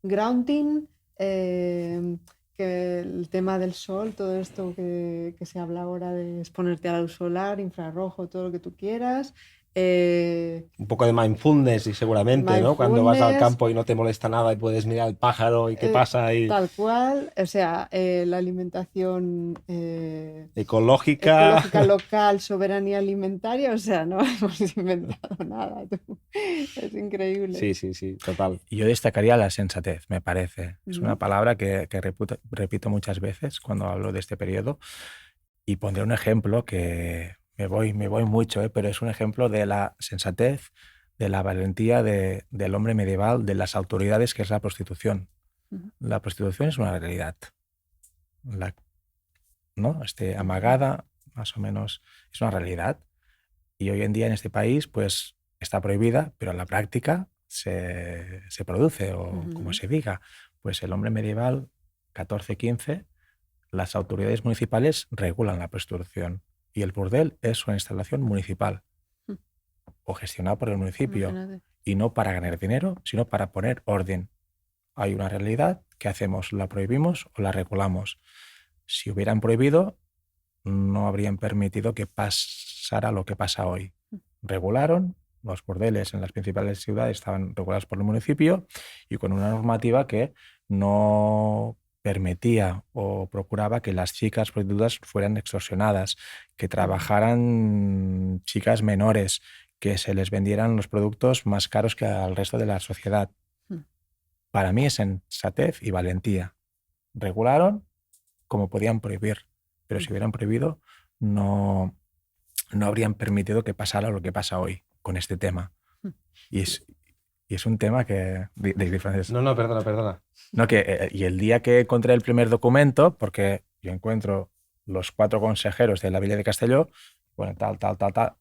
grounding, que el tema del sol, todo esto que se habla ahora de exponerte a la luz solar, infrarrojo, todo lo que tú quieras. Un poco de mindfulness y seguramente, ¿no? Cuando vas al Mindfulness, campo y no te molesta nada y puedes mirar el pájaro y qué pasa y tal cual, o sea, la alimentación ecológica. ecológica local, soberanía alimentaria, o sea, no hemos inventado nada, tú. Es increíble. Sí, total. Y yo destacaría la sensatez, me parece. Es una Ujú. palabra que repito muchas veces cuando hablo de este periodo, y pondré un ejemplo que me voy mucho, pero es un ejemplo de la sensatez, de la valentía del hombre medieval, de las autoridades, que es la prostitución. Ujú. La prostitución es una realidad, ¿no? Amagada, más o menos, es una realidad. Y hoy en día en este país, pues, está prohibida, pero en la práctica se produce, o como Ujú. se diga. Pues el hombre medieval, 14-15, las autoridades municipales regulan la prostitución. Y el burdel es una instalación municipal Mm. o gestionada por el municipio. Imagínate. Y no para ganar dinero, sino para poner orden. Hay una realidad, ¿qué hacemos? ¿La prohibimos o la regulamos? Si hubieran prohibido, no habrían permitido que pasara lo que pasa hoy. Regularon, los bordeles en las principales ciudades estaban regulados por el municipio y con una normativa que no permitía o procuraba que las chicas prostitutas fueran extorsionadas, que trabajaran chicas menores, que se les vendieran los productos más caros que al resto de la sociedad. Mm. Para mí es sensatez y valentía. Regularon como podían prohibir, pero si hubieran prohibido, no habrían permitido que pasara lo que pasa hoy con este tema. Mm. Y es un tema que... Francés. No, perdona. No, y el día que encontré el primer documento, porque yo encuentro los 4 consejeros de la Villa de Castelló, bueno, tal,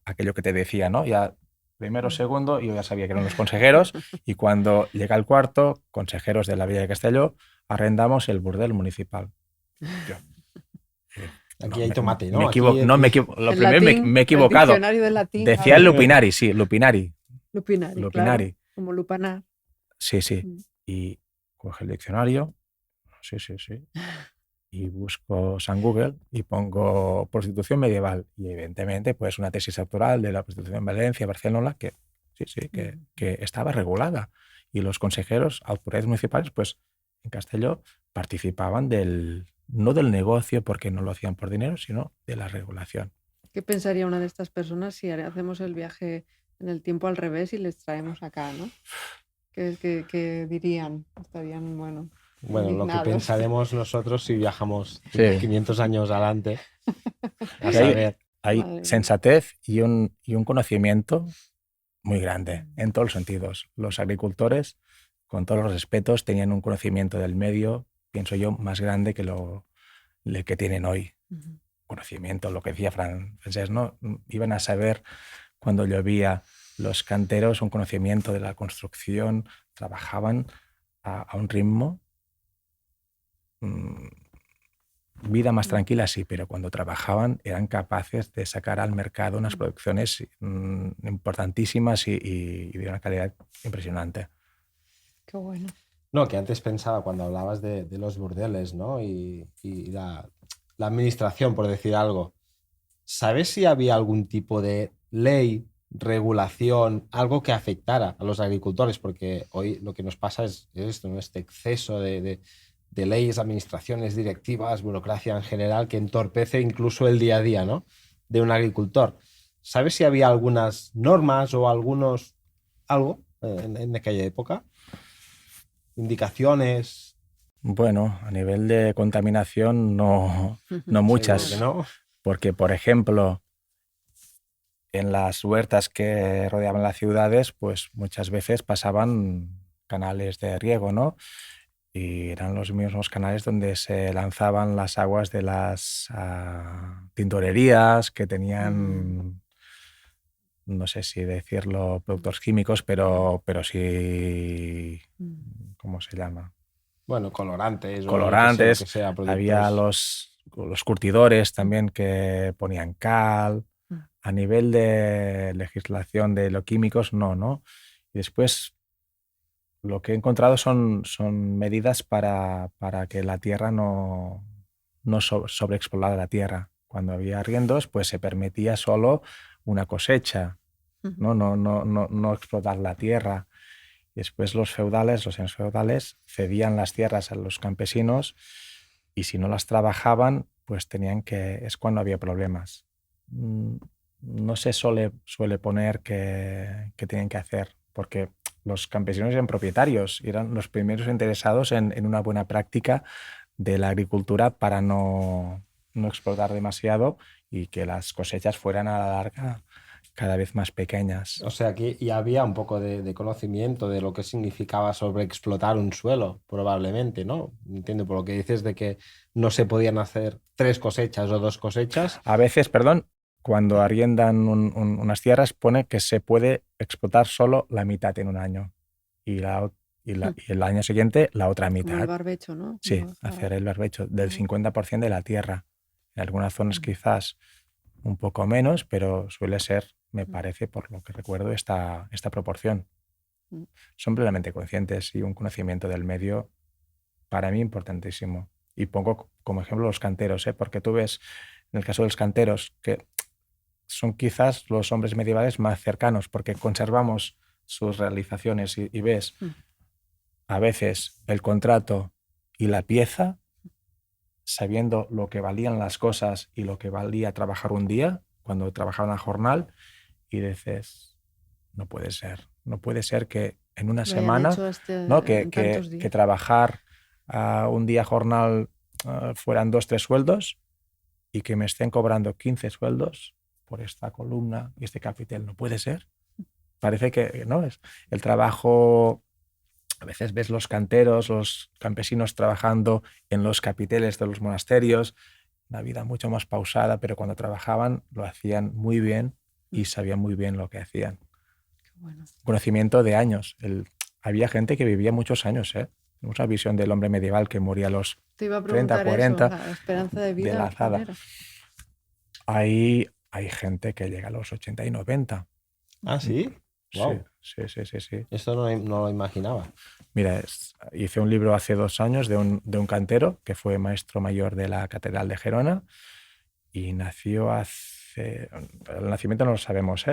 aquello que te decía, ¿no? Ya primero, segundo, y yo ya sabía que eran los consejeros, y cuando llega el cuarto, consejeros de la Villa de Castelló, arrendamos el burdel municipal. Yo, Aquí hay tomate, ¿no? Lo El primero latín, me he el equivocado. diccionario del latín. Decía el lupinari, sí, lupinari. Lupinari, Lupinari. claro, como lupanar. Sí. Mm. Y coge el diccionario, sí. Y busco San Google y pongo prostitución medieval. Y evidentemente, pues una tesis doctoral de la prostitución en Valencia, Barcelona, que que estaba regulada. Y los consejeros, autoridades municipales, pues en Castelló participaban no del negocio, porque no lo hacían por dinero, sino de la regulación. ¿Qué pensaría una de estas personas si hacemos el viaje en el tiempo al revés y les traemos acá, ¿no? ¿Qué dirían? Estarían, bueno, Bueno, lo que indignados. pensaremos nosotros si viajamos Sí. 500 años adelante. A Que hay- saber. Hay Madre mía. sensatez y un conocimiento muy grande en todos los sentidos. Los agricultores, con todos los respetos, tenían un conocimiento del medio, pienso yo, más grande que el que tienen hoy. Ujú. Conocimiento, lo que decía Francés, ¿no? Iban a saber cuando llovía, los canteros, un conocimiento de la construcción, trabajaban a un ritmo. Vida más tranquila, sí, pero cuando trabajaban eran capaces de sacar al mercado unas producciones importantísimas y de una calidad impresionante. Qué bueno. No, que antes pensaba cuando hablabas de los burdeles, ¿no? Y la administración, por decir algo. ¿Sabes si había algún tipo de ley, regulación, algo que afectara a los agricultores? Porque hoy lo que nos pasa es esto, ¿no? Este exceso de leyes, administraciones, directivas, burocracia en general, que entorpece incluso el día a día, ¿no? De un agricultor. ¿Sabes si había algunas normas o algo en aquella época? Indicaciones. Bueno, a nivel de contaminación no Seguro muchas, que no. porque por ejemplo en las huertas que rodeaban las ciudades, pues muchas veces pasaban canales de riego, ¿no? Y eran los mismos canales donde se lanzaban las aguas de las tintorerías que tenían, no sé si decirlo, productos químicos, pero sí, ¿cómo se llama? Bueno, colorantes o lo que Colorantes. sea, Había productos. los curtidores también que ponían cal. Mm. A nivel de legislación de los químicos, no. Y después lo que he encontrado son medidas para que la tierra no sobreexplotar la tierra. Cuando había arriendos, pues se permitía solo una cosecha, no explotar la tierra. Y después los señores feudales, cedían las tierras a los campesinos y si no las trabajaban, pues es cuando había problemas. No se suele poner que tienen que hacer, porque los campesinos eran propietarios, eran los primeros interesados en una buena práctica de la agricultura para no explotar demasiado y que las cosechas fueran a la larga cada vez más pequeñas. O sea, aquí ya había un poco de conocimiento de lo que significaba sobreexplotar un suelo, probablemente, ¿no? Entiendo por lo que dices de que no se podían hacer 3 cosechas o 2 cosechas. A veces, perdón, cuando arriendan unas tierras pone que se puede explotar solo la mitad en un año y el año siguiente la otra Como el mitad. barbecho, ¿no? Sí, Como hacer el barbecho del 50% de la tierra. En algunas zonas Mm. quizás un poco menos, pero suele ser, me parece, por lo que recuerdo, esta proporción. Mm. Son plenamente conscientes y un conocimiento del medio para mí importantísimo. Y pongo como ejemplo los canteros, porque tú ves en el caso de los canteros que son quizás los hombres medievales más cercanos porque conservamos sus realizaciones y ves a veces el contrato y la pieza sabiendo lo que valían las cosas y lo que valía trabajar un día cuando trabajaban a jornal y dices, no puede ser que en una Lo hayan semana, hecho ¿no? en tantos Que días. trabajar un día jornal fueran 2, 3 sueldos y que me estén cobrando 15 sueldos por esta columna y este capitel. No puede ser. Parece que no es el trabajo. A veces ves los canteros, los campesinos trabajando en los capiteles de los monasterios, una vida mucho más pausada, pero cuando trabajaban lo hacían muy bien y sabían muy bien lo que hacían. Qué bueno. Conocimiento de años. Había gente que vivía muchos años, ¿eh? Tenemos la visión del hombre medieval que moría a los Te iba a 30, preguntar eso, 40 la esperanza de de vida, la ¿cuál azada. era? Hay gente que llega a los 80 y 90. Ah, sí. Wow. Sí. Esto no lo imaginaba. Mira, hice un libro hace 2 años de un cantero que fue maestro mayor de la Catedral de Gerona y nació el nacimiento no lo sabemos,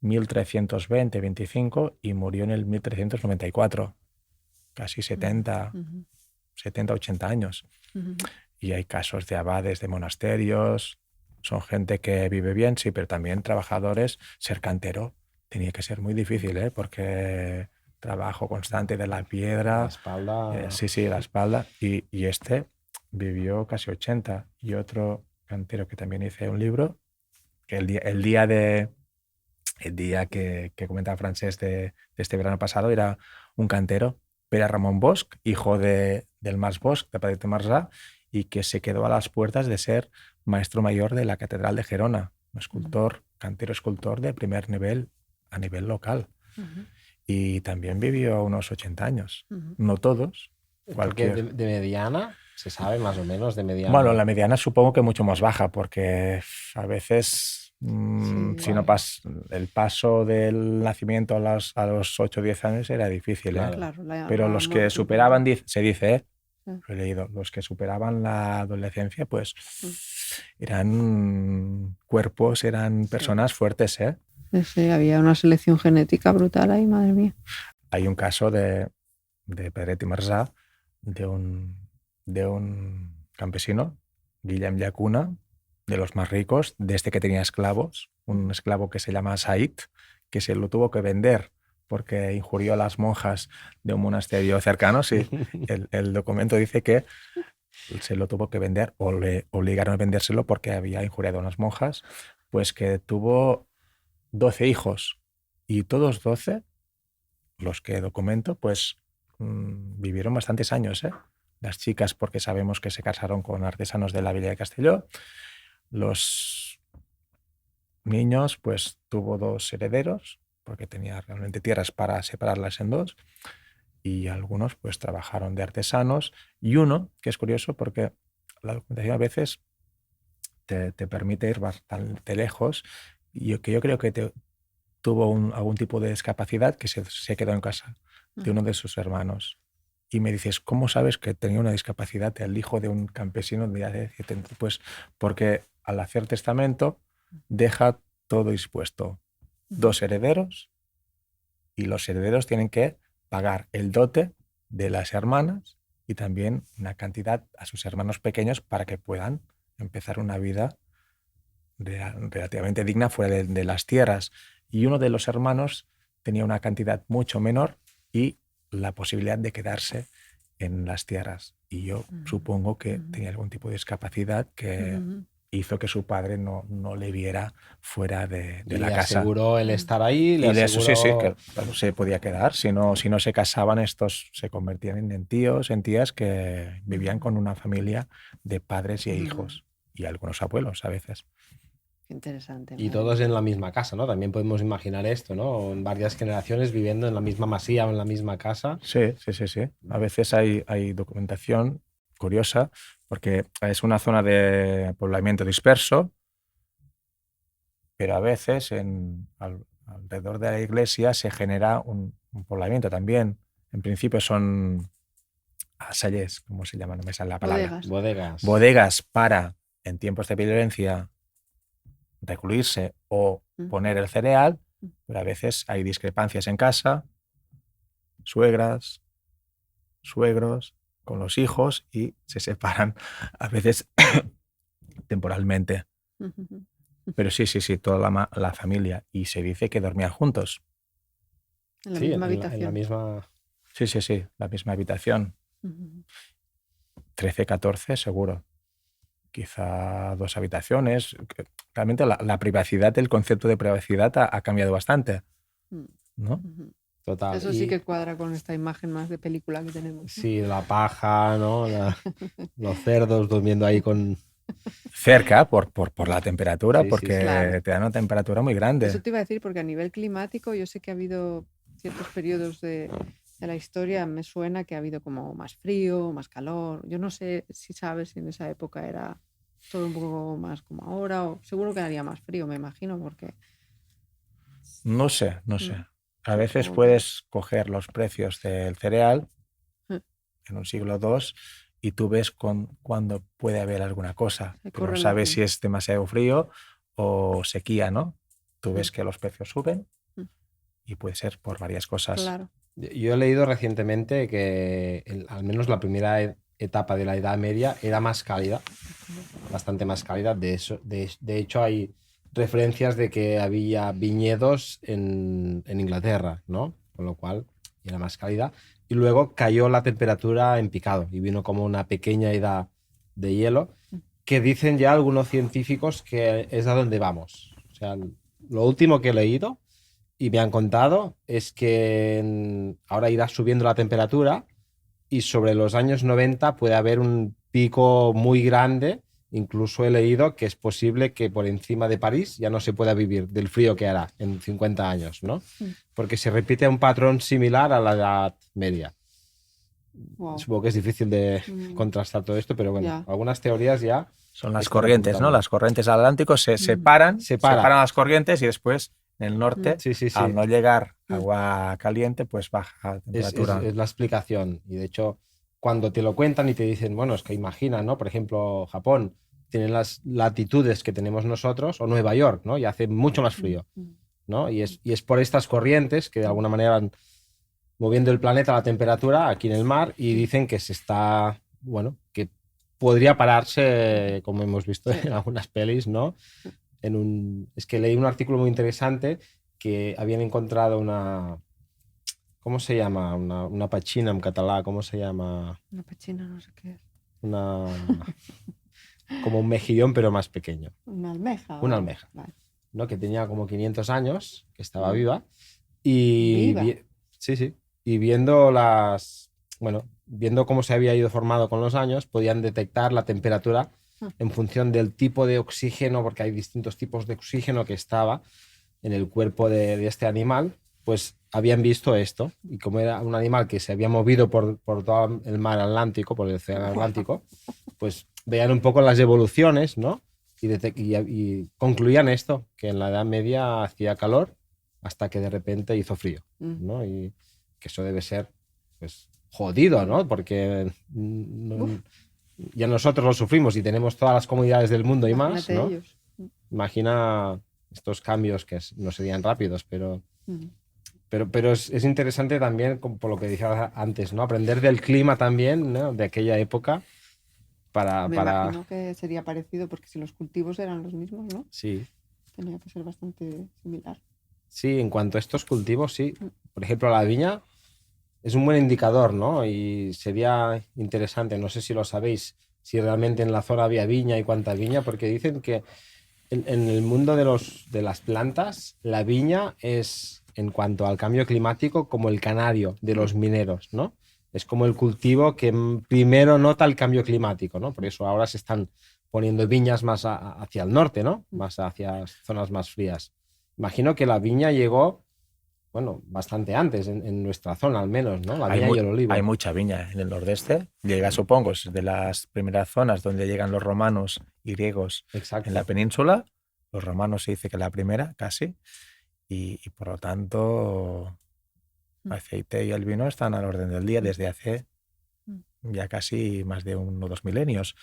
1320-25 y murió en el 1394, casi 70, 80 años. Y hay casos de abades de monasterios, son gente que vive bien, sí, pero también trabajadores. Ser cantero tenía que ser muy difícil, porque trabajo constante de la piedra. La espalda. Sí, la espalda. Y este vivió casi 80. Y otro cantero que también hice un libro, que el día que comentaba Francesc de este verano pasado era un cantero, Pere Ramon Bosch, hijo del Mas Bosch, de Padre de Marsà, y que se quedó a las puertas de ser maestro mayor de la Catedral de Gerona, un escultor, cantero escultor de primer nivel a nivel local. Y también vivió unos 80 años. No todos. Porque de mediana, se sabe más o menos de mediana. Bueno, la mediana supongo que mucho más baja, porque a veces si no el paso del nacimiento a los 8 o 10 años era difícil. Claro, pero los que superaban, se dice, lo he leído, los que superaban la adolescencia, pues eran cuerpos, eran personas fuertes. Sí, había una selección genética brutal ahí, madre mía. Hay un caso de Pedret i Marsà, de un campesino, Guillem Llacuna, de los más ricos, de este que tenía esclavos, un esclavo que se llama Said, que se lo tuvo que vender porque injurió a las monjas de un monasterio cercano. Sí, el documento dice que se lo tuvo que vender o le obligaron a vendérselo porque había injuriado a unas monjas, pues que tuvo 12 hijos y todos 12, los que documento, pues vivieron bastantes años, ¿eh? Las chicas porque sabemos que se casaron con artesanos de la Villa de Castelló, los niños pues tuvo 2 herederos porque tenía realmente tierras para separarlas en 2 y algunos pues trabajaron de artesanos y uno, que es curioso porque la documentación a veces te permite ir bastante lejos y que yo creo que tuvo algún tipo de discapacidad que se quedó en casa de uno de sus hermanos. Y me dices, ¿cómo sabes que tenía una discapacidad el hijo de un campesino de hace 70? Pues porque al hacer testamento deja todo dispuesto. 2 herederos y los herederos tienen que pagar el dote de las hermanas y también una cantidad a sus hermanos pequeños para que puedan empezar una vida relativamente digna fuera de las tierras. Y uno de los hermanos tenía una cantidad mucho menor y la posibilidad de quedarse en las tierras. Y yo supongo que tenía algún tipo de discapacidad que hizo que su padre no le viera fuera de la casa. Le aseguró el estar ahí, le y eso aseguró... sí, que claro, se podía quedar. Si no se casaban, estos se convertían en tíos, en tías que vivían con una familia de padres y hijos y algunos abuelos a veces. Qué interesante. Y todos en la misma casa, ¿no? También podemos imaginar esto, ¿no? En varias generaciones viviendo en la misma masía o en la misma casa. Sí. A veces hay documentación curiosa porque es una zona de poblamiento disperso, pero a veces alrededor de la iglesia se genera un poblamiento también. En principio son asalles, ¿cómo se llama? No me sale la palabra. Bodegas para, en tiempos de violencia, recluirse o poner el cereal, pero a veces hay discrepancias en casa, suegras, suegros con los hijos y se separan a veces temporalmente. Pero sí, toda la familia. Y se dice que dormían juntos. En la misma habitación. En la misma... Sí, la misma habitación. 13, 14 seguro. Quizá 2 habitaciones. Realmente la privacidad, el concepto de privacidad ha cambiado bastante, ¿no? Total. Eso sí que cuadra con esta imagen más de película que tenemos, ¿no? Sí, la paja, ¿no? Los cerdos durmiendo ahí con... Cerca por la temperatura, Sí, porque claro. te da una temperatura muy grande. Eso te iba a decir porque a nivel climático yo sé que ha habido ciertos periodos de la historia, me suena que ha habido como más frío, más calor. Yo no sé si sabes si en esa época era todo un poco más como ahora, o seguro que haría más frío, me imagino, porque... No sé. A veces puedes coger los precios del cereal en un siglo II y tú ves cuándo puede haber alguna cosa, pero no sabes si es demasiado frío o sequía, ¿no? Tú ves que los precios suben y puede ser por varias cosas. Claro. Yo he leído recientemente que al menos la primera etapa de la Edad Media era más cálida, bastante más cálida. De hecho, hay referencias de que había viñedos en Inglaterra, ¿no? Con lo cual era más cálida. Y luego cayó la temperatura en picado y vino como una pequeña edad de hielo, que dicen ya algunos científicos que es a donde vamos. O sea, lo último que he leído y me han contado es que ahora irá subiendo la temperatura y sobre los años 90 puede haber un pico muy grande. Incluso he leído que es posible que por encima de París ya no se pueda vivir del frío que hará en 50 años, ¿no? Porque se repite un patrón similar a la Edad Media. Wow. Supongo que es difícil de contrastar todo esto, pero bueno, algunas teorías ya... Son las corrientes, ¿no? Las corrientes atlánticas se separan las corrientes y después en el norte, al no llegar agua caliente, pues baja la temperatura. Es la explicación. Y de hecho, cuando te lo cuentan y te dicen, bueno, es que imagina, ¿no? Por ejemplo, Japón tiene las latitudes que tenemos nosotros, o Nueva York, ¿no? Y hace mucho más frío, ¿no? Y es por estas corrientes que de alguna manera van moviendo el planeta a la temperatura aquí en el mar y dicen que se está, bueno, que podría pararse, como hemos visto en algunas pelis, ¿no? Es que leí un artículo muy interesante que habían encontrado ¿Cómo se llama? Una pachina en catalán, ¿cómo se llama? Una pechina, no sé qué es. Una... como un mejillón, pero más pequeño. Una almeja. Una almeja, Vale. ¿no? Que tenía como 500 años, que estaba Mm. viva. Y Viva. sí, sí. Y viendo viendo cómo se había ido formando con los años, podían detectar la temperatura en función del tipo de oxígeno, porque hay distintos tipos de oxígeno que estaba en el cuerpo de este animal, pues habían visto esto. Y como era un animal que se había movido por todo el mar Atlántico, por el océano Atlántico, pues veían un poco las evoluciones, ¿no? Y concluían esto, que en la Edad Media hacía calor hasta que de repente hizo frío, ¿no? Y que eso debe ser, pues, jodido, ¿no? Porque ya nosotros lo sufrimos y tenemos todas las comunidades del mundo y más, Imagínate ¿no? ellos. Imagina estos cambios que no serían rápidos, pero Mm. es interesante también, por lo que decía antes, ¿no? Aprender del clima también, ¿no? De aquella época Me para... imagino que sería parecido porque si los cultivos eran los mismos, ¿no? Sí, Tenía que ser bastante similar. sí, en cuanto a estos cultivos, sí. Mm. Por ejemplo, la viña es un buen indicador, ¿no? Y sería interesante, no sé si lo sabéis, si realmente en la zona había viña y cuánta viña, porque dicen que en el mundo de las plantas, la viña es, en cuanto al cambio climático, como el canario de los mineros, ¿no? Es como el cultivo que primero nota el cambio climático, ¿no? Por eso ahora se están poniendo viñas más hacia el norte, ¿no? Más hacia zonas más frías. Imagino que la viña llegó, bueno, bastante antes, en nuestra zona al menos, ¿no? La viña y el Hay olivo. mucha viña en el nordeste. Llega, supongo, es de las primeras zonas donde llegan los romanos y griegos en la Exacto. península. Los romanos se dice que la primera, casi. Y por lo tanto, el aceite y el vino están al orden del día desde hace ya casi más de 1 o 2 milenios.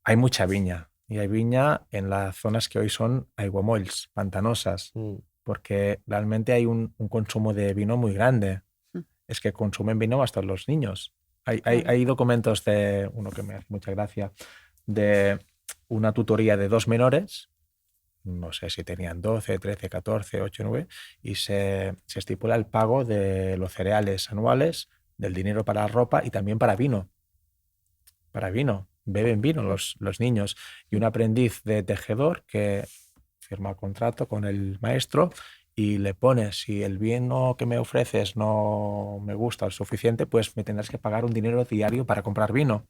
Hay mucha viña. Y hay viña en las zonas que hoy son aiguamolls, pantanosas, Mm. porque realmente hay un consumo de vino muy grande. Es que consumen vino hasta los niños. Claro. Hay documentos de uno que me hace mucha gracia, de una tutoría de 2 menores, no sé si tenían 12, 13, 14, 8, 9, y se estipula el pago de los cereales anuales, del dinero para la ropa y también para vino. Para vino. Beben vino los niños. Y un aprendiz de tejedor que firma contrato con el maestro y le pone, si el vino que me ofreces no me gusta lo suficiente, pues me tendrás que pagar un dinero diario para comprar vino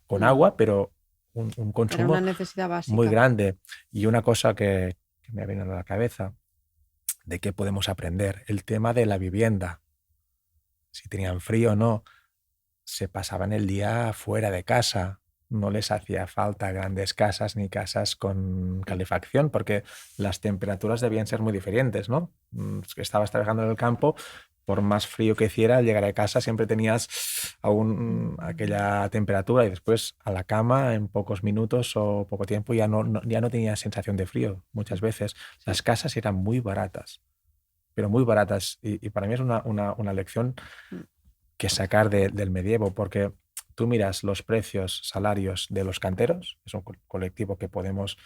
con agua, pero un Era consumo una necesidad muy básica. grande. Y una cosa que me ha venido a la cabeza, de qué podemos aprender, el tema de la vivienda. Si tenían frío o no, se pasaban el día fuera de casa. No les hacía falta grandes casas ni casas con calefacción, porque las temperaturas debían ser muy diferentes, ¿no? Es que estabas trabajando en el campo, por más frío que hiciera, al llegar a casa siempre tenías aún aquella temperatura y después a la cama en pocos minutos o poco tiempo ya no tenías sensación de frío muchas veces. Las casas eran muy baratas, pero muy baratas. Y para mí es una lección que sacar del medievo, porque tú miras los precios, salarios de los canteros, es un colectivo que podemos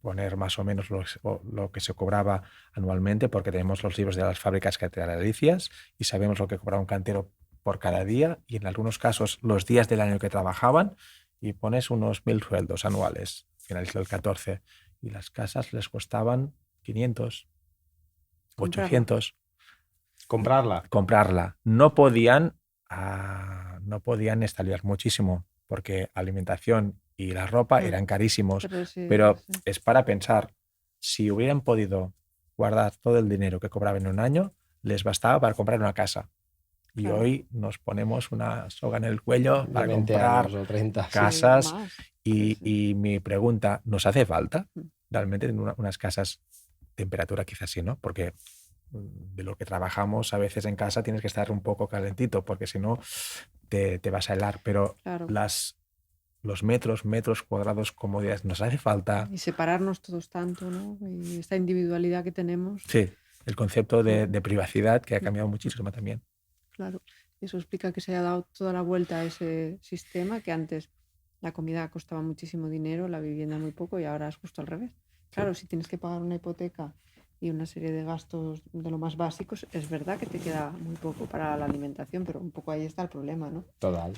poner más o menos lo que se cobraba anualmente, porque tenemos los libros de las fábricas catedralicias y sabemos lo que cobraba un cantero por cada día y en algunos casos los días del año que trabajaban, y pones unos 1.000 sueldos anuales, finalizó el 14, y las casas les costaban 500, Comprarla. 800 Comprarla. comprarla. No podían estalviar muchísimo porque alimentación y la ropa eran carísimos, pero Sí. es para pensar, si hubieran podido guardar todo el dinero que cobraban en un año, les bastaba para comprar una casa. Y Claro. hoy nos ponemos una soga en el cuello De para 20 comprar años o 30. Sí, casas. más. Y, Sí. y mi pregunta, ¿nos hace falta realmente tener unas casas temperatura? Quizás sí, ¿no? Porque de lo que trabajamos a veces en casa tienes que estar un poco calentito, porque si no te vas a helar. Pero Claro. los metros cuadrados, comodidades, nos hace falta. Y separarnos todos tanto, ¿no? Y esta individualidad que tenemos. Sí, el concepto de privacidad que ha cambiado muchísimo también. Claro. Eso explica que se haya dado toda la vuelta a ese sistema, que antes la comida costaba muchísimo dinero, la vivienda muy poco, y ahora es justo al revés. Claro, si tienes que pagar una hipoteca y una serie de gastos de lo más básicos, es verdad que te queda muy poco para la alimentación, pero un poco ahí está el problema, ¿no? Total.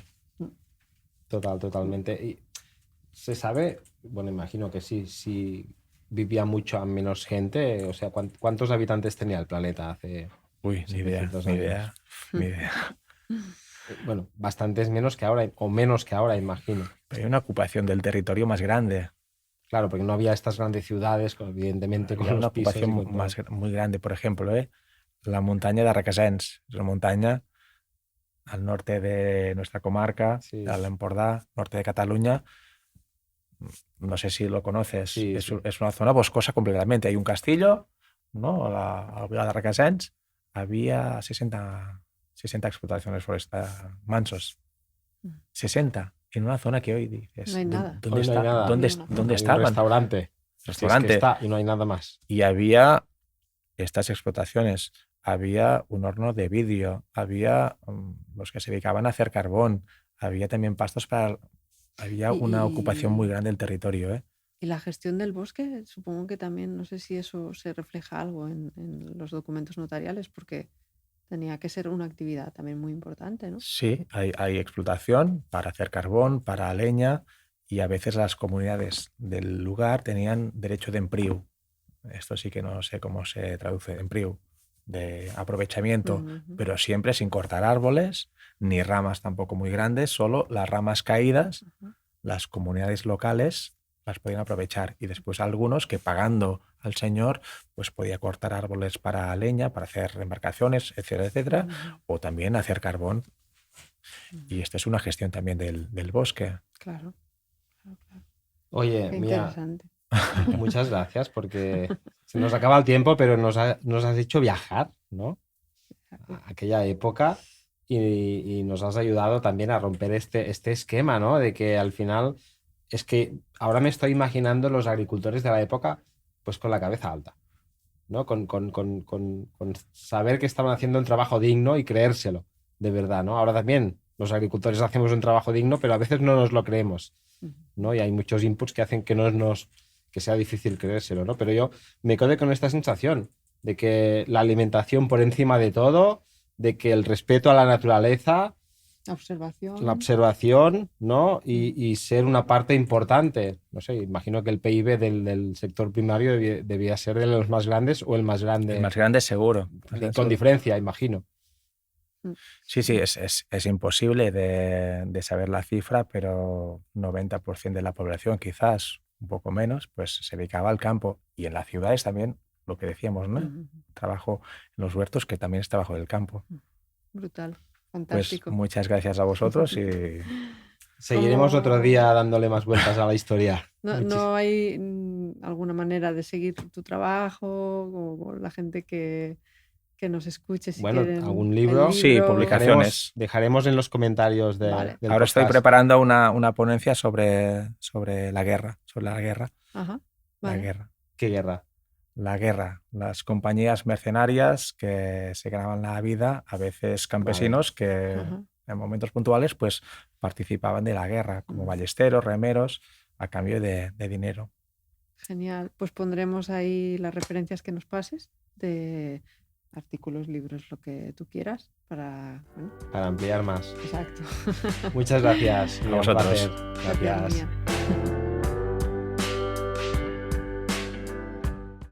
Totalmente. Y se sabe, bueno, imagino que sí, si vivía mucho a menos gente, o sea, ¿cuántos habitantes tenía el planeta hace Uy, ni idea, 700 ni años? idea, ni idea. Bueno, bastantes menos que ahora, o menos que ahora, imagino. Pero hay una ocupación del territorio más grande. Claro, porque no había estas grandes ciudades, evidentemente, con Había una los pisos y ocupación con todo. muy grande. Por ejemplo, la montaña de Requesens. Es una montaña al norte de nuestra comarca, Sí, al Empordà, norte de Cataluña. No sé si lo conoces. sí, Es, sí. es una zona boscosa completamente. Hay un castillo, ¿no? A la de Requesens había 60 explotaciones forestales mansos. 60 en una zona que hoy dices, No hay nada. ¿dónde, Hoy no hay está, nada. dónde, Ni una. dónde Hay un estaban? restaurante. Si es que Restaurante. está y no hay nada más. Y había estas explotaciones, había un horno de vidrio, había los que se dedicaban a hacer carbón, había también pastos para... Había una ocupación muy grande del territorio, ¿eh? Y la gestión del bosque, supongo que también, no sé si eso se refleja algo en los documentos notariales, porque tenía que ser una actividad también muy importante, ¿no? Sí, hay explotación para hacer carbón, para leña, y a veces las comunidades del lugar tenían derecho de empriu. Esto sí que no sé cómo se traduce, empriu, de aprovechamiento, Ujú. pero siempre sin cortar árboles, ni ramas tampoco muy grandes, solo las ramas caídas, Ujú. las comunidades locales las podían aprovechar, y después algunos que pagando al señor pues podía cortar árboles para leña, para hacer embarcaciones, etcétera, etcétera, Ujú. o también hacer carbón. Y esta es una gestión también del bosque. Claro, claro, claro. Oye, Qué Mía, interesante. muchas gracias porque se nos acaba el tiempo, pero nos has hecho viajar, ¿no? A aquella época y nos has ayudado también a romper este esquema, ¿no? De que al final es que ahora me estoy imaginando los agricultores de la época pues con la cabeza alta, ¿no? Con saber que estaban haciendo un trabajo digno y creérselo, de verdad, ¿no? Ahora también los agricultores hacemos un trabajo digno, pero a veces no nos lo creemos, ¿no? Y hay muchos inputs que hacen que sea difícil creérselo, ¿no? Pero yo me quedo con esta sensación de que la alimentación por encima de todo, de que el respeto a la naturaleza, Observación. la observación, ¿no? Y ser una parte importante. No sé, imagino que el PIB del sector primario debía ser de los más grandes o el más grande. El más grande seguro. Con diferencia, imagino. Sí, sí, es imposible de saber la cifra, pero 90% de la población, quizás un poco menos, pues se dedicaba al campo. Y en las ciudades también, lo que decíamos, ¿no? Ujú. Trabajo en los huertos, que también es trabajo del campo. Brutal, Pues fantástico. muchas gracias a vosotros y Seguiremos ¿Cómo- otro día dándole más vueltas a la historia. ¿No hay alguna manera de seguir tu trabajo o la gente que nos escuche si Bueno, quieren algún el libro. Sí, publicaciones. Dejaremos en los comentarios Vale. del ahora estoy podcast. preparando una ponencia sobre la guerra, Ajá, la vale. guerra. ¿Qué guerra? La guerra, las compañías mercenarias que se ganaban la vida, a veces campesinos que Ajá. en momentos puntuales pues participaban de la guerra, como Mm. ballesteros, remeros, a cambio de dinero. Genial. Pues pondremos ahí las referencias que nos pases de artículos, libros, lo que tú quieras para... Bueno, Para ampliar más. exacto. Muchas gracias. A Mía, un vosotros. placer. Gracias, Gracias. Mía.